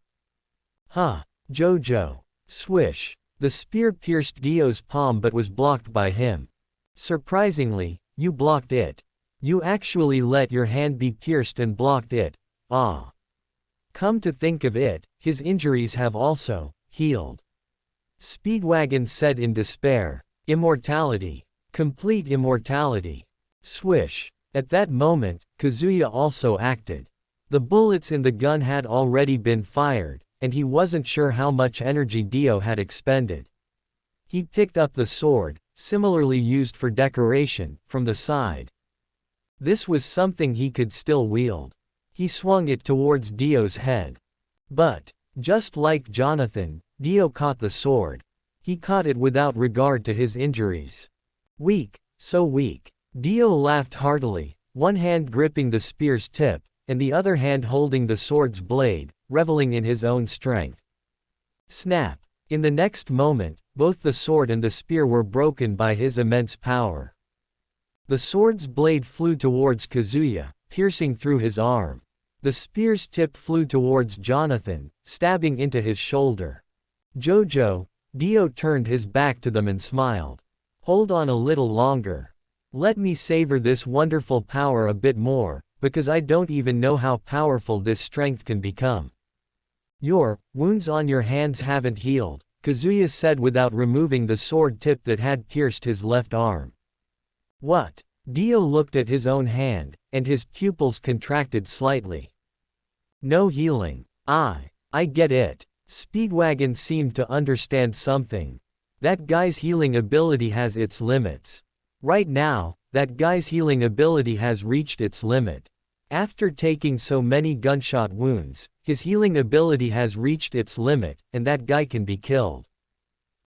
Jojo. Swish. The spear pierced Dio's palm but was blocked by him. Surprisingly, you blocked it. You actually let your hand be pierced and blocked it. Come to think of it, his injuries have also healed. Speedwagon said in despair. Immortality. Complete immortality. Swish. At that moment, Kazuya also acted. The bullets in the gun had already been fired, and he wasn't sure how much energy Dio had expended. He picked up the sword, similarly used for decoration, from the side. This was something he could still wield. He swung it towards Dio's head. But, just like Jonathan, Dio caught the sword. He caught it without regard to his injuries. Weak, so weak. Dio laughed heartily, one hand gripping the spear's tip, and the other hand holding the sword's blade, reveling in his own strength. Snap. In the next moment, both the sword and the spear were broken by his immense power. The sword's blade flew towards Kazuya, piercing through his arm. The spear's tip flew towards Jonathan, stabbing into his shoulder. Jojo. Dio turned his back to them and smiled. Hold on a little longer. Let me savor this wonderful power a bit more, because I don't even know how powerful this strength can become. Your wounds on your hands haven't healed, Kazuya said without removing the sword tip that had pierced his left arm. What? Dio looked at his own hand, and his pupils contracted slightly. No healing. I get it. Speedwagon seemed to understand something. That guy's healing ability has its limits. Right now, that guy's healing ability has reached its limit. After taking so many gunshot wounds, his healing ability has reached its limit, and that guy can be killed.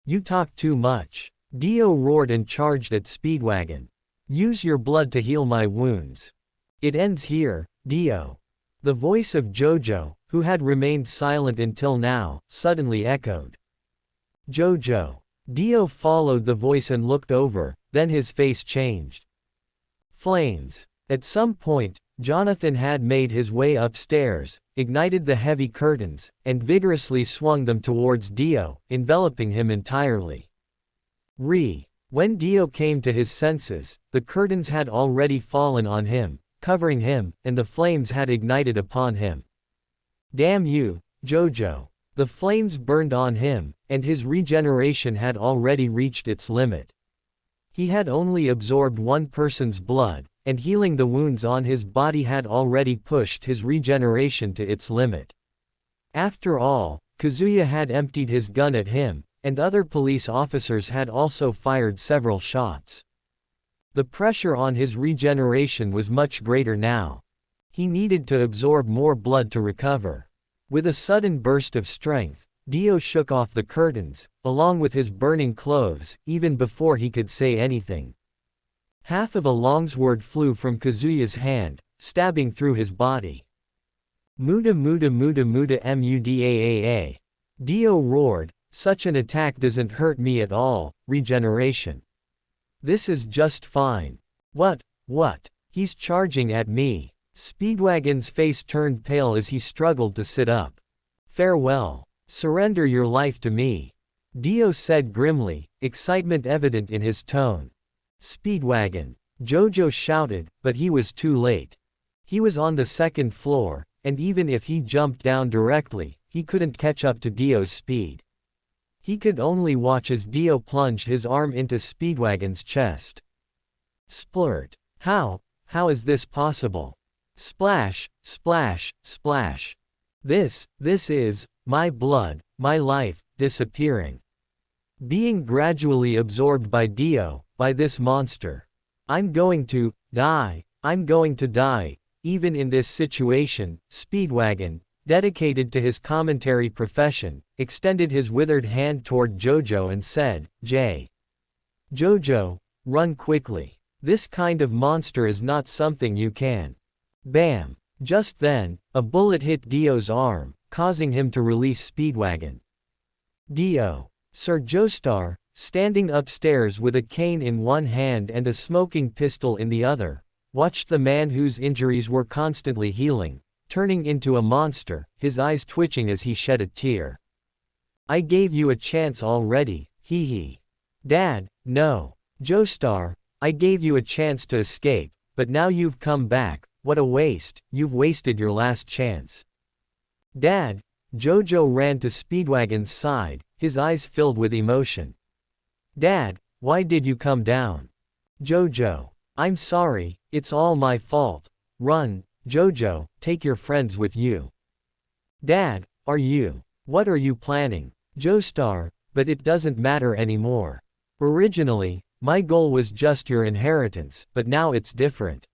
You talk too much. Dio roared and charged at Speedwagon. Use your blood to heal my wounds. It ends here, Dio. The voice of Jojo, who had remained silent until now, suddenly echoed. Jojo. Dio followed the voice and looked over, then his face changed. Flames. At some point, Jonathan had made his way upstairs, ignited the heavy curtains, and vigorously swung them towards Dio, enveloping him entirely. When Dio came to his senses, the curtains had already fallen on him, covering him, and the flames had ignited upon him. Damn you, Jojo. The flames burned on him, and his regeneration had already reached its limit. He had only absorbed one person's blood, and healing the wounds on his body had already pushed his regeneration to its limit. After all, Kazuya had emptied his gun at him, and other police officers had also fired several shots. The pressure on his regeneration was much greater now. He needed to absorb more blood to recover. With a sudden burst of strength, Dio shook off the curtains, along with his burning clothes, even before he could say anything. Half of a longsword flew from Kazuya's hand, stabbing through his body. Muda muda muda muda mudaa. Dio roared, such an attack doesn't hurt me at all, regeneration. This is just fine. What? He's charging at me. Speedwagon's face turned pale as he struggled to sit up. Farewell. Surrender your life to me. Dio said grimly, excitement evident in his tone. Speedwagon. Jojo shouted, but he was too late. He was on the second floor, and even if he jumped down directly, he couldn't catch up to Dio's speed. He could only watch as Dio plunged his arm into Speedwagon's chest. Splurt. How is this possible? Splash, splash, splash. This is my blood, my life, disappearing. Being gradually absorbed by Dio, by this monster. I'm going to die. Even in this situation, Speedwagon, dedicated to his commentary profession, extended his withered hand toward Jojo and said, Jojo, run quickly. This kind of monster is not something you can. Bam! Just then, a bullet hit Dio's arm, causing him to release Speedwagon. Dio, Sir Joestar, standing upstairs with a cane in one hand and a smoking pistol in the other, watched the man whose injuries were constantly healing, turning into a monster, his eyes twitching as he shed a tear. I gave you a chance already, hee. Dad, no. Joestar, I gave you a chance to escape, but now you've come back, what a waste, you've wasted your last chance. Dad, Jojo ran to Speedwagon's side, his eyes filled with emotion. Dad, why did you come down? Jojo, I'm sorry, it's all my fault. Run, Jojo, take your friends with you. Dad, what are you planning? Joestar, but it doesn't matter anymore. Originally, my goal was just your inheritance, but now it's different.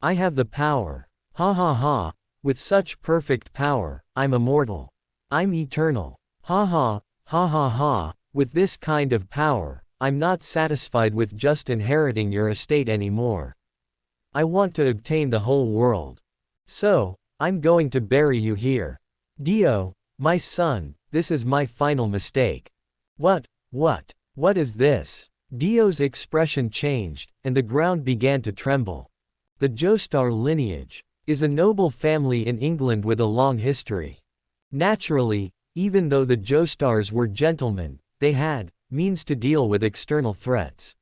I have the power. Ha ha ha, with such perfect power, I'm immortal. I'm eternal. Ha ha, ha ha ha, with this kind of power, I'm not satisfied with just inheriting your estate anymore. I want to obtain the whole world. So, I'm going to bury you here. Dio, my son, this is my final mistake. What is this? Dio's expression changed, and the ground began to tremble. The Joestar lineage is a noble family in England with a long history. Naturally, even though the Joestars were gentlemen, they had means to deal with external threats.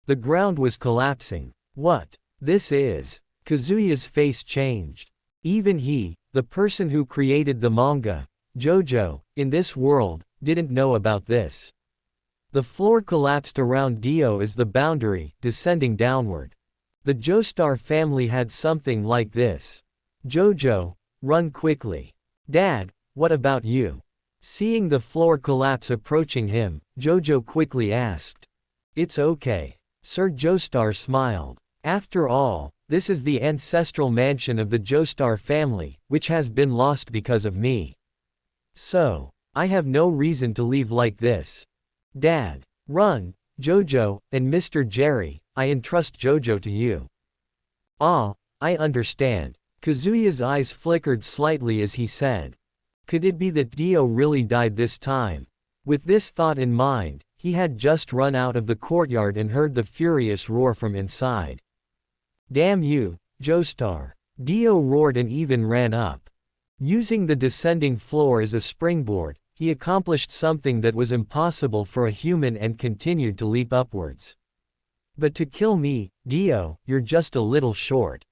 The ground was collapsing. What? This is. Kazuya's face changed. Even he, the person who created the manga, Jojo, in this world, didn't know about this. The floor collapsed around Dio as the boundary, descending downward. The Joestar family had something like this. Jojo, run quickly. Dad, what about you? Seeing the floor collapse approaching him, Jojo quickly asked. It's okay. Sir Joestar smiled. After all, this is the ancestral mansion of the Joestar family, which has been lost because of me. So, I have no reason to leave like this. Dad, run, Jojo, and Mr. Jerry, I entrust Jojo to you. Ah, I understand. Kazuya's eyes flickered slightly as he said. Could it be that Dio really died this time? With this thought in mind, he had just run out of the courtyard and heard the furious roar from inside. Damn you, Joestar! Dio roared and even ran up. Using the descending floor as a springboard, he accomplished something that was impossible for a human and continued to leap upwards. But to kill me, Dio, you're just a little short.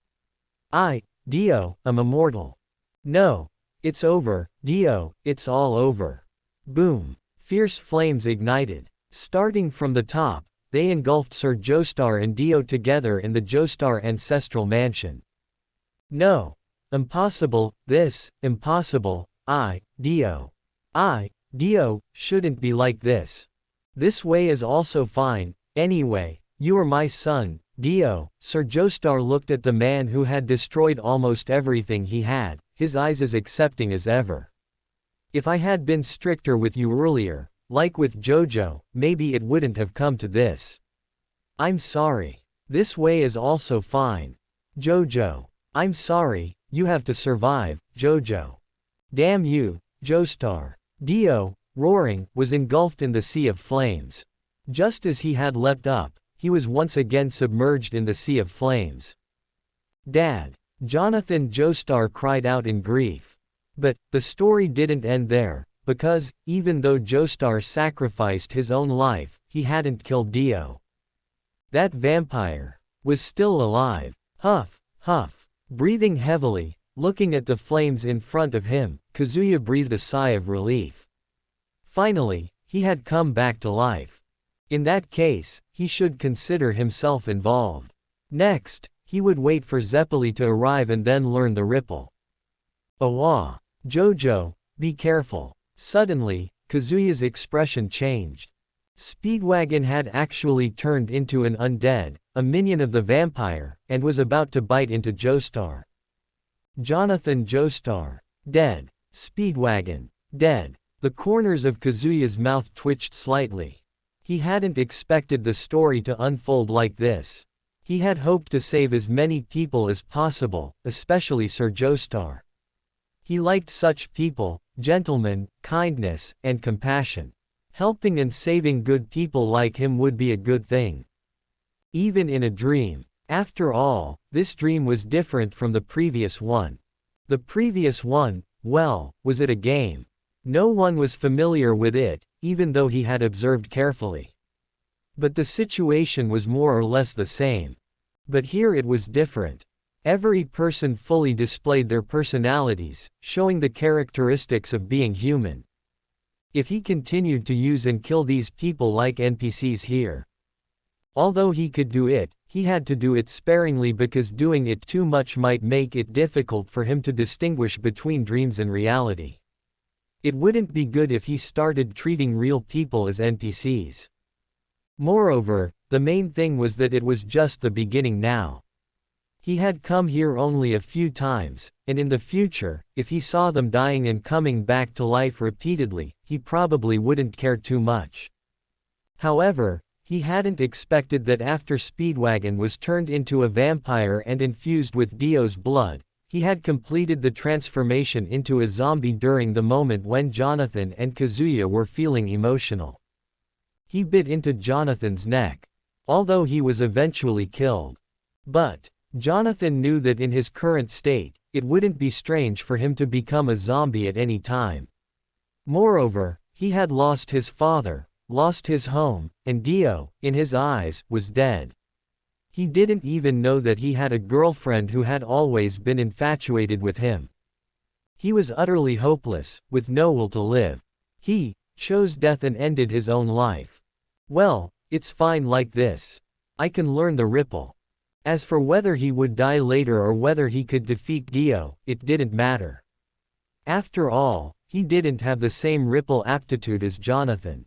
Dio, am immortal. No. It's over, Dio, it's all over. Boom. Fierce flames ignited. Starting from the top, they engulfed Sir Joestar and Dio together in the Joestar ancestral mansion. No. Impossible, this, impossible, Dio. Dio, shouldn't be like this. This way is also fine, anyway, you are my son, Dio. Sir Joestar looked at the man who had destroyed almost everything he had, his eyes as accepting as ever. If I had been stricter with you earlier, like with Jojo, maybe it wouldn't have come to this. I'm sorry. This way is also fine. Jojo. I'm sorry, you have to survive, Jojo. Damn you, Joestar. Dio, roaring, was engulfed in the sea of flames. Just as he had leapt up, he was once again submerged in the sea of flames. Dad. Jonathan Joestar cried out in grief. But, the story didn't end there, because, even though Joestar sacrificed his own life, he hadn't killed Dio. That vampire was still alive. Huff, huff. Breathing heavily, looking at the flames in front of him, Kazuya breathed a sigh of relief. Finally, he had come back to life. In that case, he should consider himself involved. Next, he would wait for Zeppeli to arrive and then learn the ripple. Awa! Jojo, be careful. Suddenly, Kazuya's expression changed. Speedwagon had actually turned into an undead, a minion of the vampire, and was about to bite into Joestar. Jonathan Joestar. Dead. Speedwagon. Dead. The corners of Kazuya's mouth twitched slightly. He hadn't expected the story to unfold like this. He had hoped to save as many people as possible, especially Sir Joestar. He liked such people, gentlemen, kindness, and compassion. Helping and saving good people like him would be a good thing. Even in a dream. After all, this dream was different from the previous one. The previous one, well, was it a game? No one was familiar with it, even though he had observed carefully. But the situation was more or less the same. But here it was different. Every person fully displayed their personalities, showing the characteristics of being human. If he continued to use and kill these people like NPCs here. Although he could do it, he had to do it sparingly because doing it too much might make it difficult for him to distinguish between dreams and reality. It wouldn't be good if he started treating real people as NPCs. Moreover, the main thing was that it was just the beginning now. He had come here only a few times, and in the future, if he saw them dying and coming back to life repeatedly, he probably wouldn't care too much. However, he hadn't expected that after Speedwagon was turned into a vampire and infused with Dio's blood, he had completed the transformation into a zombie during the moment when Jonathan and Kazuya were feeling emotional. He bit into Jonathan's neck. Although he was eventually killed. But Jonathan knew that in his current state, it wouldn't be strange for him to become a zombie at any time. Moreover, he had lost his father, lost his home, and Dio, in his eyes, was dead. He didn't even know that he had a girlfriend who had always been infatuated with him. He was utterly hopeless, with no will to live. He chose death and ended his own life. Well, it's fine like this. I can learn the ripple. As for whether he would die later or whether he could defeat Dio, it didn't matter. After all, he didn't have the same ripple aptitude as Jonathan.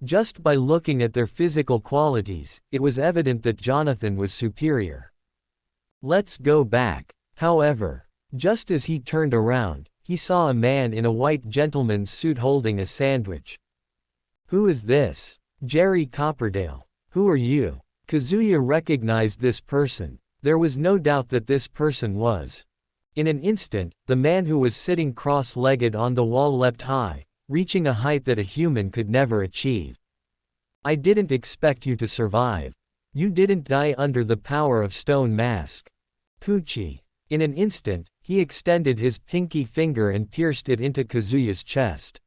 Just by looking at their physical qualities, it was evident that Jonathan was superior. Let's go back. However, just as he turned around, he saw a man in a white gentleman's suit holding a sandwich. Who is this? Jerry Copperdale. Who are you? Kazuya recognized this person. There was no doubt that this person was. In an instant, the man who was sitting cross-legged on the wall leapt high, reaching a height that a human could never achieve. I didn't expect you to survive. You didn't die under the power of Stone Mask. Poochie. In an instant, he extended his pinky finger and pierced it into Kazuya's chest.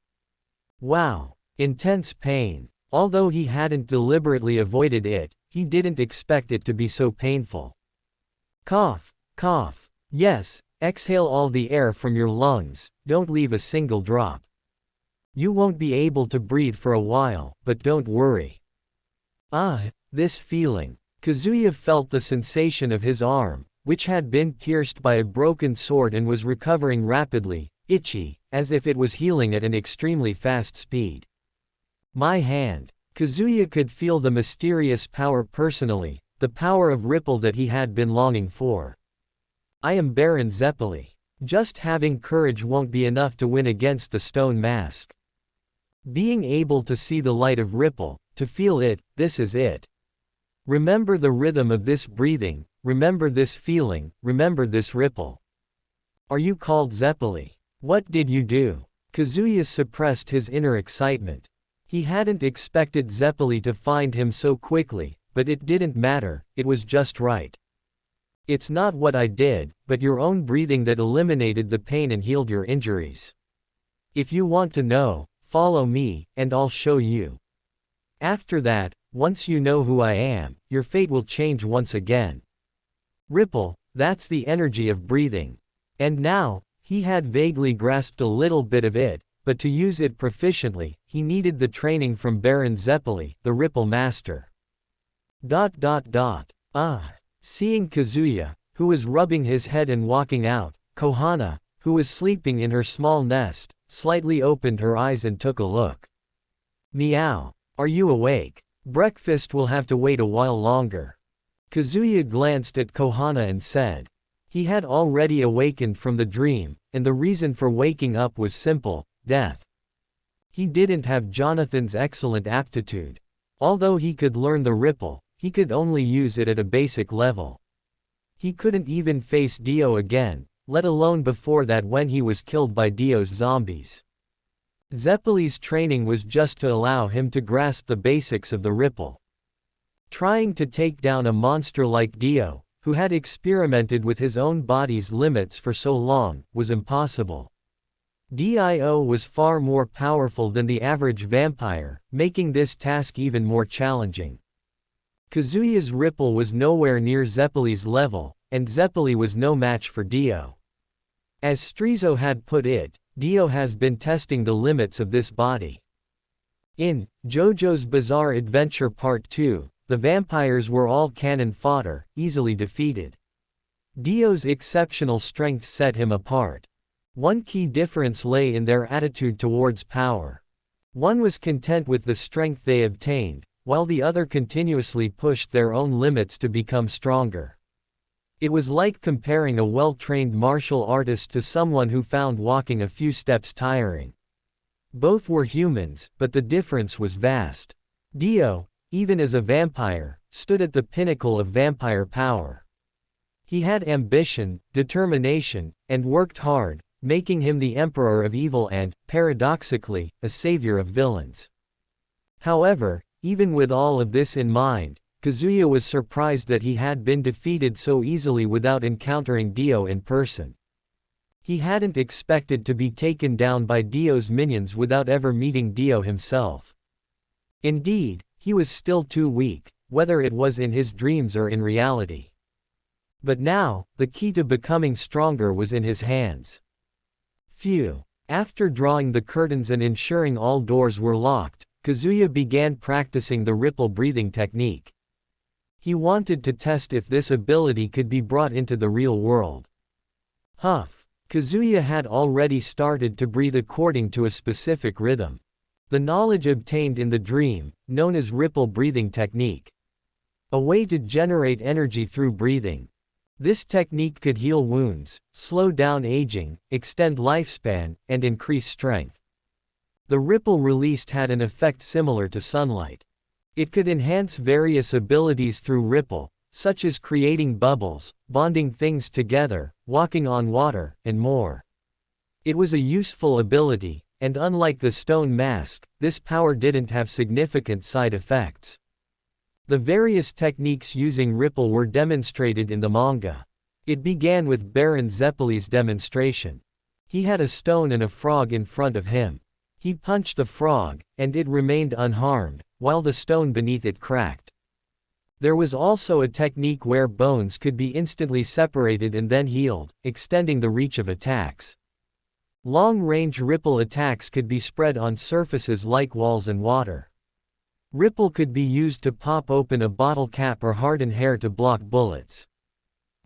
Wow. Intense pain. Although he hadn't deliberately avoided it, he didn't expect it to be so painful. Cough, cough. Yes, exhale all the air from your lungs, don't leave a single drop. You won't be able to breathe for a while, but don't worry. Ah, this feeling. Kazuya felt the sensation of his arm, which had been pierced by a broken sword and was recovering rapidly, itchy, as if it was healing at an extremely fast speed. My hand. Kazuya could feel the mysterious power personally, the power of ripple that he had been longing for. I am Baron Zeppeli. Just having courage won't be enough to win against the stone mask. Being able to see the light of ripple, to feel it, this is it. Remember the rhythm of this breathing, remember this feeling, remember this ripple. Are you called Zeppeli? What did you do? Kazuya suppressed his inner excitement. He hadn't expected Zeppeli to find him so quickly, but it didn't matter, it was just right. It's not what I did, but your own breathing that eliminated the pain and healed your injuries. If you want to know, follow me, and I'll show you. After that, once you know who I am, your fate will change once again. Ripple, that's the energy of breathing. And now, he had vaguely grasped a little bit of it, but to use it proficiently, he needed the training from Baron Zeppeli, the Ripple Master. Seeing Kazuya, who was rubbing his head and walking out, Kohana, who was sleeping in her small nest, slightly opened her eyes and took a look. Meow. Are you awake? Breakfast will have to wait a while longer. Kazuya glanced at Kohana and said. He had already awakened from the dream, and the reason for waking up was simple, death. He didn't have Jonathan's excellent aptitude. Although he could learn the ripple, he could only use it at a basic level. He couldn't even face Dio again, let alone before that when he was killed by Dio's zombies. Zeppeli's training was just to allow him to grasp the basics of the ripple. Trying to take down a monster like Dio, who had experimented with his own body's limits for so long, was impossible. Dio was far more powerful than the average vampire, making this task even more challenging. Kazuya's ripple was nowhere near Zeppeli's level, and Zeppeli was no match for Dio. As Strizo had put it, Dio has been testing the limits of this body. In Jojo's Bizarre Adventure Part 2, the vampires were all cannon fodder, easily defeated. Dio's exceptional strength set him apart. One key difference lay in their attitude towards power. One was content with the strength they obtained, while the other continuously pushed their own limits to become stronger. It was like comparing a well-trained martial artist to someone who found walking a few steps tiring. Both were humans, but the difference was vast. Dio, even as a vampire, stood at the pinnacle of vampire power. He had ambition, determination, and worked hard, making him the emperor of evil and, paradoxically, a savior of villains. However, even with all of this in mind, Kazuya was surprised that he had been defeated so easily without encountering Dio in person. He hadn't expected to be taken down by Dio's minions without ever meeting Dio himself. Indeed, he was still too weak, whether it was in his dreams or in reality. But now, the key to becoming stronger was in his hands. Phew. After drawing the curtains and ensuring all doors were locked, Kazuya began practicing the ripple breathing technique. He wanted to test if this ability could be brought into the real world. Huff. Kazuya had already started to breathe according to a specific rhythm. The knowledge obtained in the dream, known as ripple breathing technique. A way to generate energy through breathing. This technique could heal wounds, slow down aging, extend lifespan, and increase strength. The ripple released had an effect similar to sunlight. It could enhance various abilities through ripple, such as creating bubbles, bonding things together, walking on water, and more. It was a useful ability, and unlike the stone mask, this power didn't have significant side effects. The various techniques using ripple were demonstrated in the manga. It began with Baron Zeppeli's demonstration. He had a stone and a frog in front of him. He punched the frog, and it remained unharmed, while the stone beneath it cracked. There was also a technique where bones could be instantly separated and then healed, extending the reach of attacks. Long-range ripple attacks could be spread on surfaces like walls and water. Ripple could be used to pop open a bottle cap or harden hair to block bullets.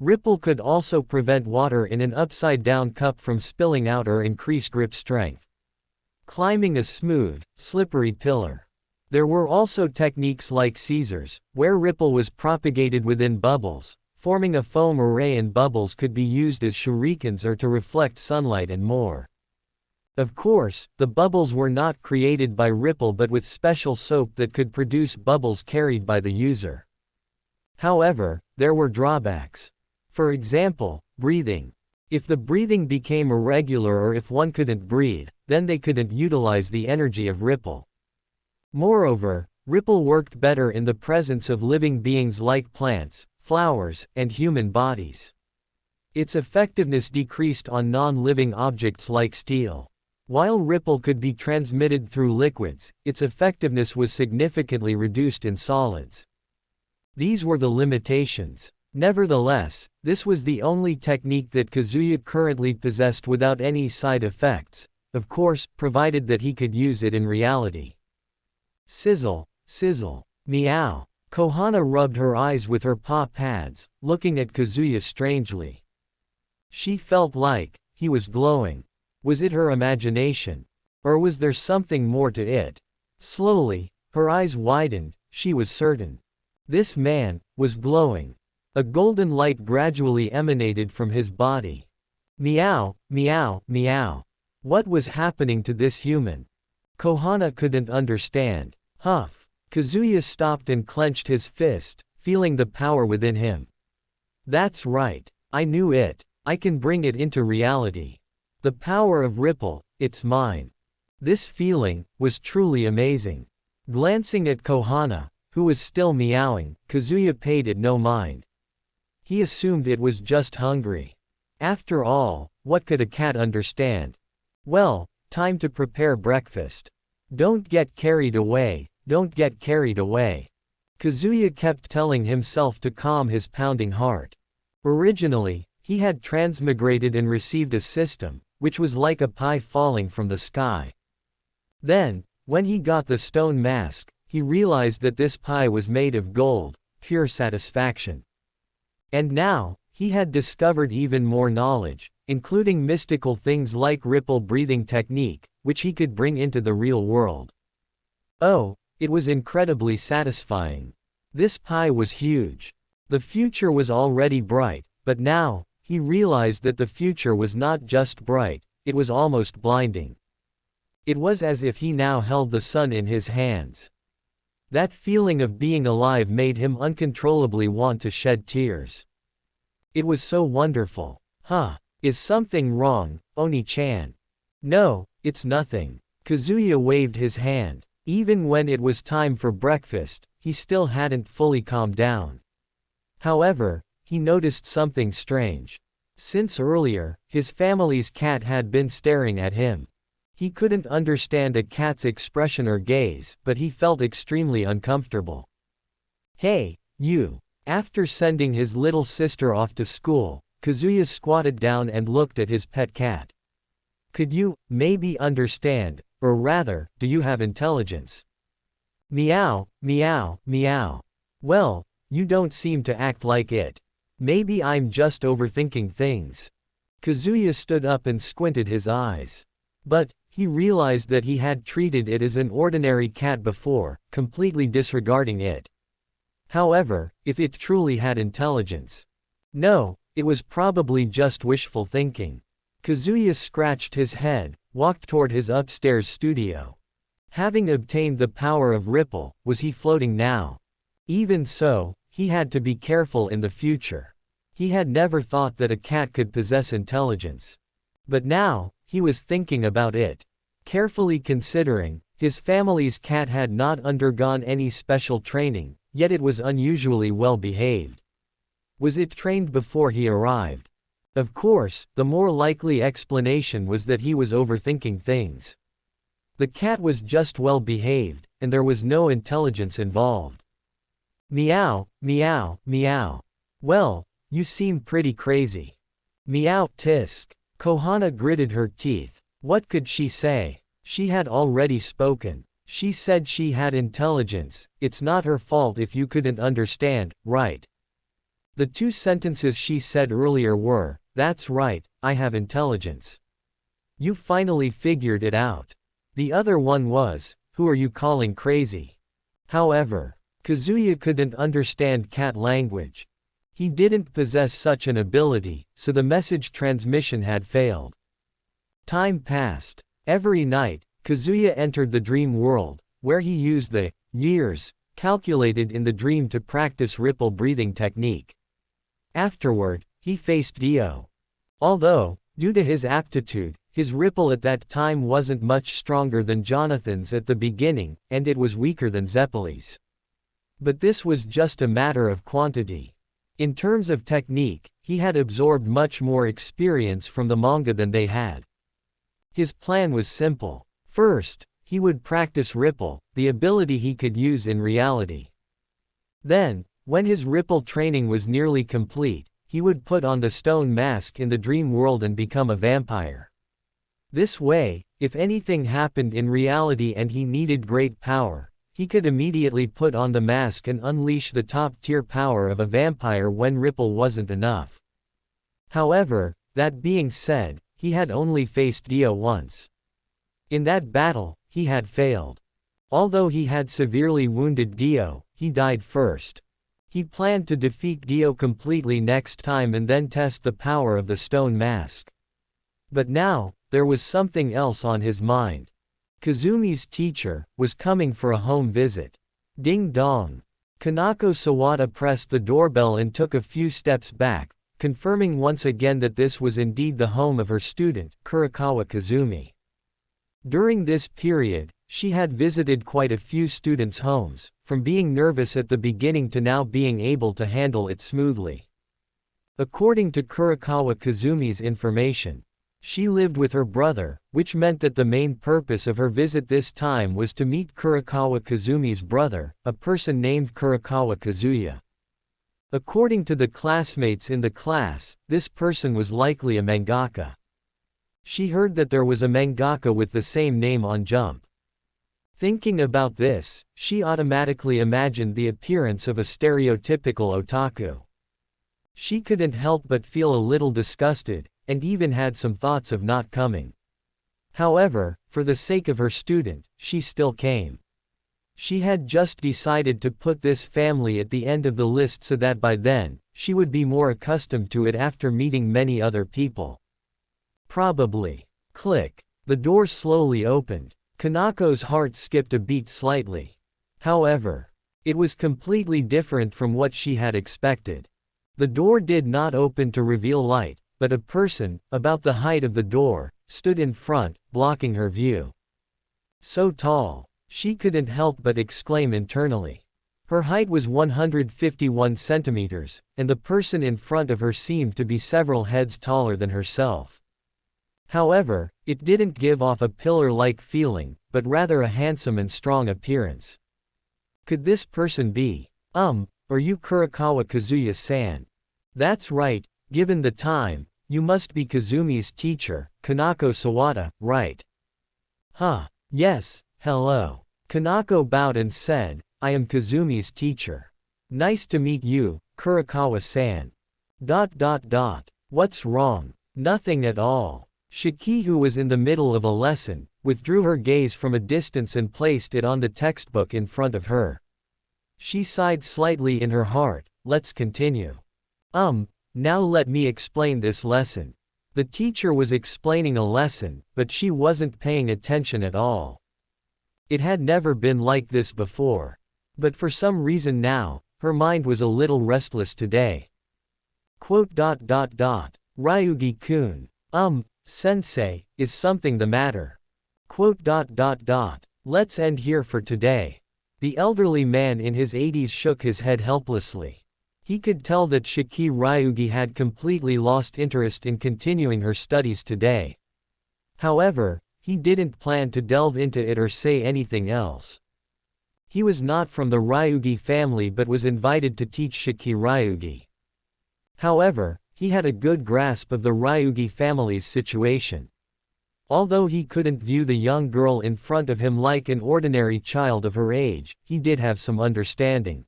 Ripple could also prevent water in an upside-down cup from spilling out or increase grip strength. Climbing a smooth, slippery pillar. There were also techniques like Caesar's, where ripple was propagated within bubbles, forming a foam array, and bubbles could be used as shurikens or to reflect sunlight and more. Of course, the bubbles were not created by Ripple but with special soap that could produce bubbles carried by the user. However, there were drawbacks. For example, breathing. If the breathing became irregular or if one couldn't breathe, then they couldn't utilize the energy of Ripple. Moreover, Ripple worked better in the presence of living beings like plants, flowers, and human bodies. Its effectiveness decreased on non-living objects like steel. While Ripple could be transmitted through liquids, its effectiveness was significantly reduced in solids. These were the limitations. Nevertheless, this was the only technique that Kazuya currently possessed without any side effects, of course, provided that he could use it in reality. Sizzle, sizzle, meow. Kohana rubbed her eyes with her paw pads, looking at Kazuya strangely. She felt like he was glowing. Was it her imagination? Or was there something more to it? Slowly, her eyes widened, she was certain. This man was glowing. A golden light gradually emanated from his body. Meow, meow, meow. What was happening to this human? Kohana couldn't understand. Huff. Kazuya stopped and clenched his fist, feeling the power within him. That's right. I knew it. I can bring it into reality. The power of Ripple, it's mine. This feeling was truly amazing. Glancing at Kohana, who was still meowing, Kazuya paid it no mind. He assumed it was just hungry. After all, what could a cat understand? Well, time to prepare breakfast. Don't get carried away, don't get carried away. Kazuya kept telling himself to calm his pounding heart. Originally, he had transmigrated and received a system, which was like a pie falling from the sky. Then, when he got the stone mask, he realized that this pie was made of gold, pure satisfaction. And now, he had discovered even more knowledge, including mystical things like ripple breathing technique, which he could bring into the real world. Oh, it was incredibly satisfying. This pie was huge. The future was already bright, but now, he realized that the future was not just bright, it was almost blinding. It was as if he now held the sun in his hands. That feeling of being alive made him uncontrollably want to shed tears. It was so wonderful. Huh? Is something wrong, Oni-chan? No, it's nothing. Kazuya waved his hand. Even when it was time for breakfast, he still hadn't fully calmed down. However, he noticed something strange. Since earlier, his family's cat had been staring at him. He couldn't understand a cat's expression or gaze, but he felt extremely uncomfortable. Hey, you. After sending his little sister off to school, Kazuya squatted down and looked at his pet cat. Could you, maybe understand, or rather, do you have intelligence? Meow, meow, meow. Well, you don't seem to act like it. Maybe I'm just overthinking things. Kazuya stood up and squinted his eyes. But, he realized that he had treated it as an ordinary cat before, completely disregarding it. However, if it truly had intelligence. No, it was probably just wishful thinking. Kazuya scratched his head, walked toward his upstairs studio. Having obtained the power of Ripple, was he floating now? Even so, he had to be careful in the future. He had never thought that a cat could possess intelligence. But now, he was thinking about it. Carefully considering, his family's cat had not undergone any special training, yet it was unusually well behaved. Was it trained before he arrived? Of course, the more likely explanation was that he was overthinking things. The cat was just well behaved, and there was no intelligence involved. Meow, meow, meow. Well, you seem pretty crazy. Meow, tisk. Kohana gritted her teeth. What could she say? She had already spoken. She said she had intelligence. It's not her fault if you couldn't understand, right? The two sentences she said earlier were, "That's right, I have intelligence. You finally figured it out." The other one was, "Who are you calling crazy?" However, Kazuya couldn't understand cat language. He didn't possess such an ability, so the message transmission had failed. Time passed. Every night, Kazuya entered the dream world, where he used the years calculated in the dream to practice ripple breathing technique. Afterward, he faced Dio. Although, due to his aptitude, his ripple at that time wasn't much stronger than Jonathan's at the beginning, and it was weaker than Zeppeli's. But this was just a matter of quantity. In terms of technique, he had absorbed much more experience from the manga than they had. His plan was simple. First, he would practice ripple, the ability he could use in reality. Then, when his ripple training was nearly complete, he would put on the stone mask in the dream world and become a vampire. This way, if anything happened in reality and he needed great power, he could immediately put on the mask and unleash the top-tier power of a vampire when ripple wasn't enough. However, that being said, he had only faced Dio once. In that battle, he had failed. Although he had severely wounded Dio, he died first. He planned to defeat Dio completely next time and then test the power of the stone mask. But now, there was something else on his mind. Kazumi's teacher was coming for a home visit. Ding dong. Kanako Sawada pressed the doorbell and took a few steps back, confirming once again that this was indeed the home of her student, Kurakawa Kazumi. During this period, she had visited quite a few students' homes, from being nervous at the beginning to now being able to handle it smoothly. According to Kurakawa Kazumi's information, she lived with her brother, which meant that the main purpose of her visit this time was to meet Kurakawa Kazumi's brother, a person named Kurakawa Kazuya. According to the classmates in the class, this person was likely a mangaka. She heard that there was a mangaka with the same name on Jump. Thinking about this, she automatically imagined the appearance of a stereotypical otaku. She couldn't help but feel a little disgusted, and even had some thoughts of not coming. However, for the sake of her student, she still came. She had just decided to put this family at the end of the list so that by then, she would be more accustomed to it after meeting many other people. Probably. Click. The door slowly opened. Kanako's heart skipped a beat slightly. However, it was completely different from what she had expected. The door did not open to reveal light, but a person, about the height of the door, stood in front, blocking her view. So tall, she couldn't help but exclaim internally. Her height was 151 centimeters, and the person in front of her seemed to be several heads taller than herself. However, it didn't give off a pillar-like feeling, but rather a handsome and strong appearance. Could this person be, or you Kurakawa Kazuya-san? That's right, given the time, you must be Kazumi's teacher, Kanako Sawada, right? Huh. Yes, hello. Kanako bowed and said, I am Kazumi's teacher. Nice to meet you, Kurakawa-san. What's wrong? Nothing at all. Shiki, who was in the middle of a lesson, withdrew her gaze from a distance and placed it on the textbook in front of her. She sighed slightly in her heart. Let's continue. Now let me explain this lesson. The teacher was explaining a lesson, but she wasn't paying attention at all. It had never been like this before. But for some reason now, her mind was a little restless today. Ryugi-kun. Sensei, is something the matter? Let's end here for today. The elderly man in his 80s shook his head helplessly. He could tell that Shiki Ryugi had completely lost interest in continuing her studies today. However, he didn't plan to delve into it or say anything else. He was not from the Ryugi family but was invited to teach Shiki Ryugi. However, he had a good grasp of the Ryugi family's situation. Although he couldn't view the young girl in front of him like an ordinary child of her age, he did have some understanding.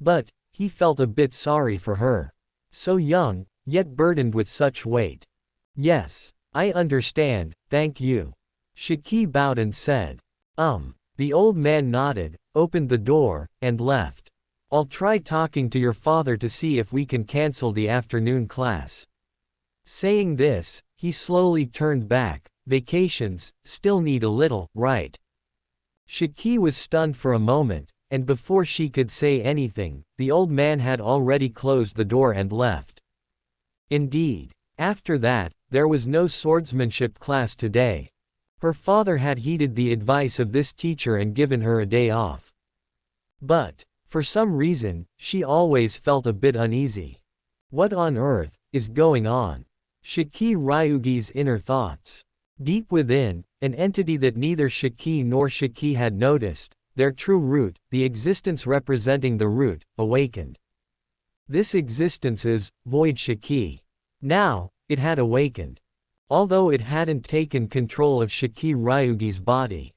But, he felt a bit sorry for her. So young, yet burdened with such weight. Yes, I understand, thank you. Shiki bowed and said. The old man nodded, opened the door, and left. I'll try talking to your father to see if we can cancel the afternoon class. Saying this, he slowly turned back. Vacations, still need a little, right? Shiki was stunned for a moment, and before she could say anything, the old man had already closed the door and left. Indeed. After that, there was no swordsmanship class today. Her father had heeded the advice of this teacher and given her a day off. But, for some reason, she always felt a bit uneasy. What on earth is going on? Shiki Ryugi's inner thoughts. Deep within, an entity that neither Shiki nor Shiki had noticed, their true root, the existence representing the root, awakened. This existence is Void Shiki. Now, it had awakened. Although it hadn't taken control of Shiki Ryugi's body.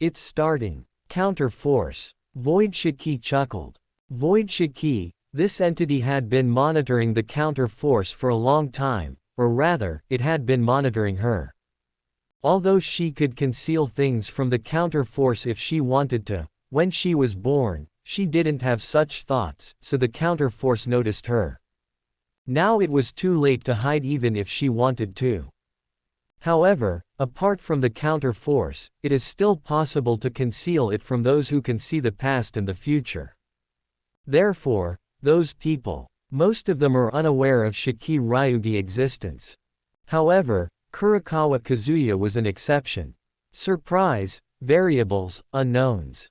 It's starting. Counter force. Void Shiki chuckled. Void Shiki, this entity had been monitoring the counter force for a long time, or rather, it had been monitoring her. Although she could conceal things from the counter force if she wanted to, when she was born, she didn't have such thoughts, so the counter force noticed her. Now it was too late to hide even if she wanted to. However, apart from the counter force, it is still possible to conceal it from those who can see the past and the future. Therefore, those people, most of them are unaware of Shiki Ryugi existence. However, Kurikawa Kazuya was an exception. Surprise, variables, unknowns.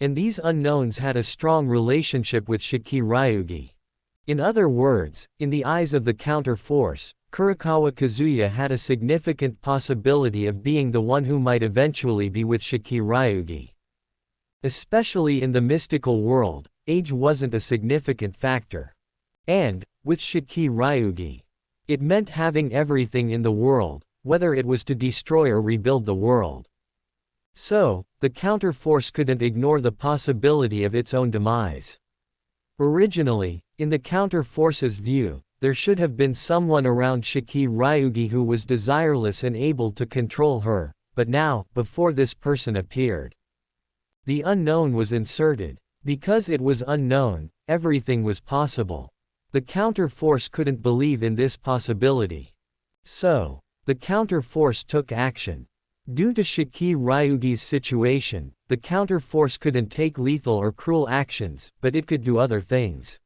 And these unknowns had a strong relationship with Shiki Ryugi. In other words, in the eyes of the counter force, Kurikawa Kazuya had a significant possibility of being the one who might eventually be with Shiki Ryugi. Especially in the mystical world, age wasn't a significant factor. And, with Shiki Ryugi, it meant having everything in the world, whether it was to destroy or rebuild the world. So, the counter force couldn't ignore the possibility of its own demise. Originally, in the counter force's view, there should have been someone around Shiki Ryugi who was desireless and able to control her, but now, before this person appeared, the unknown was inserted. Because it was unknown, everything was possible. The counter force couldn't believe in this possibility. So, the counter force took action. Due to Shiki Ryugi's situation, the counter force couldn't take lethal or cruel actions, but it could do other things.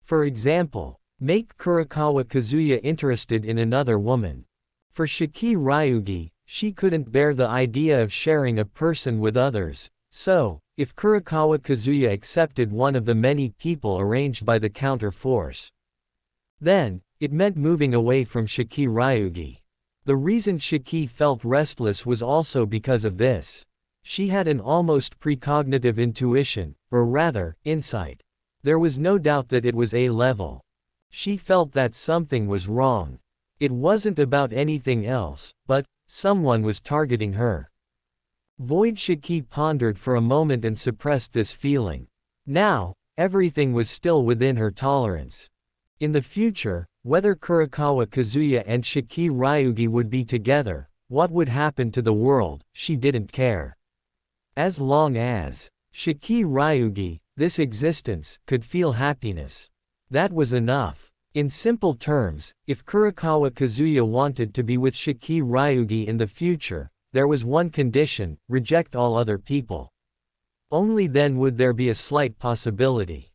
For example, make Kurikawa Kazuya interested in another woman. For Shiki Ryugi, she couldn't bear the idea of sharing a person with others, so, if Kurikawa Kazuya accepted one of the many people arranged by the counter force, then, it meant moving away from Shiki Ryugi. The reason Shiki felt restless was also because of this. She had an almost precognitive intuition, or rather, insight. There was no doubt that it was A-level. She felt that something was wrong. It wasn't about anything else, but, someone was targeting her. Void Shiki pondered for a moment and suppressed this feeling. Now, everything was still within her tolerance. In the future, whether Kurikawa Kazuya and Shiki Ryugi would be together, what would happen to the world, she didn't care. As long as Shiki Ryugi, this existence, could feel happiness. That was enough. In simple terms, if Kurikawa Kazuya wanted to be with Shiki Ryugi in the future, there was one condition: reject all other people. Only then would there be a slight possibility.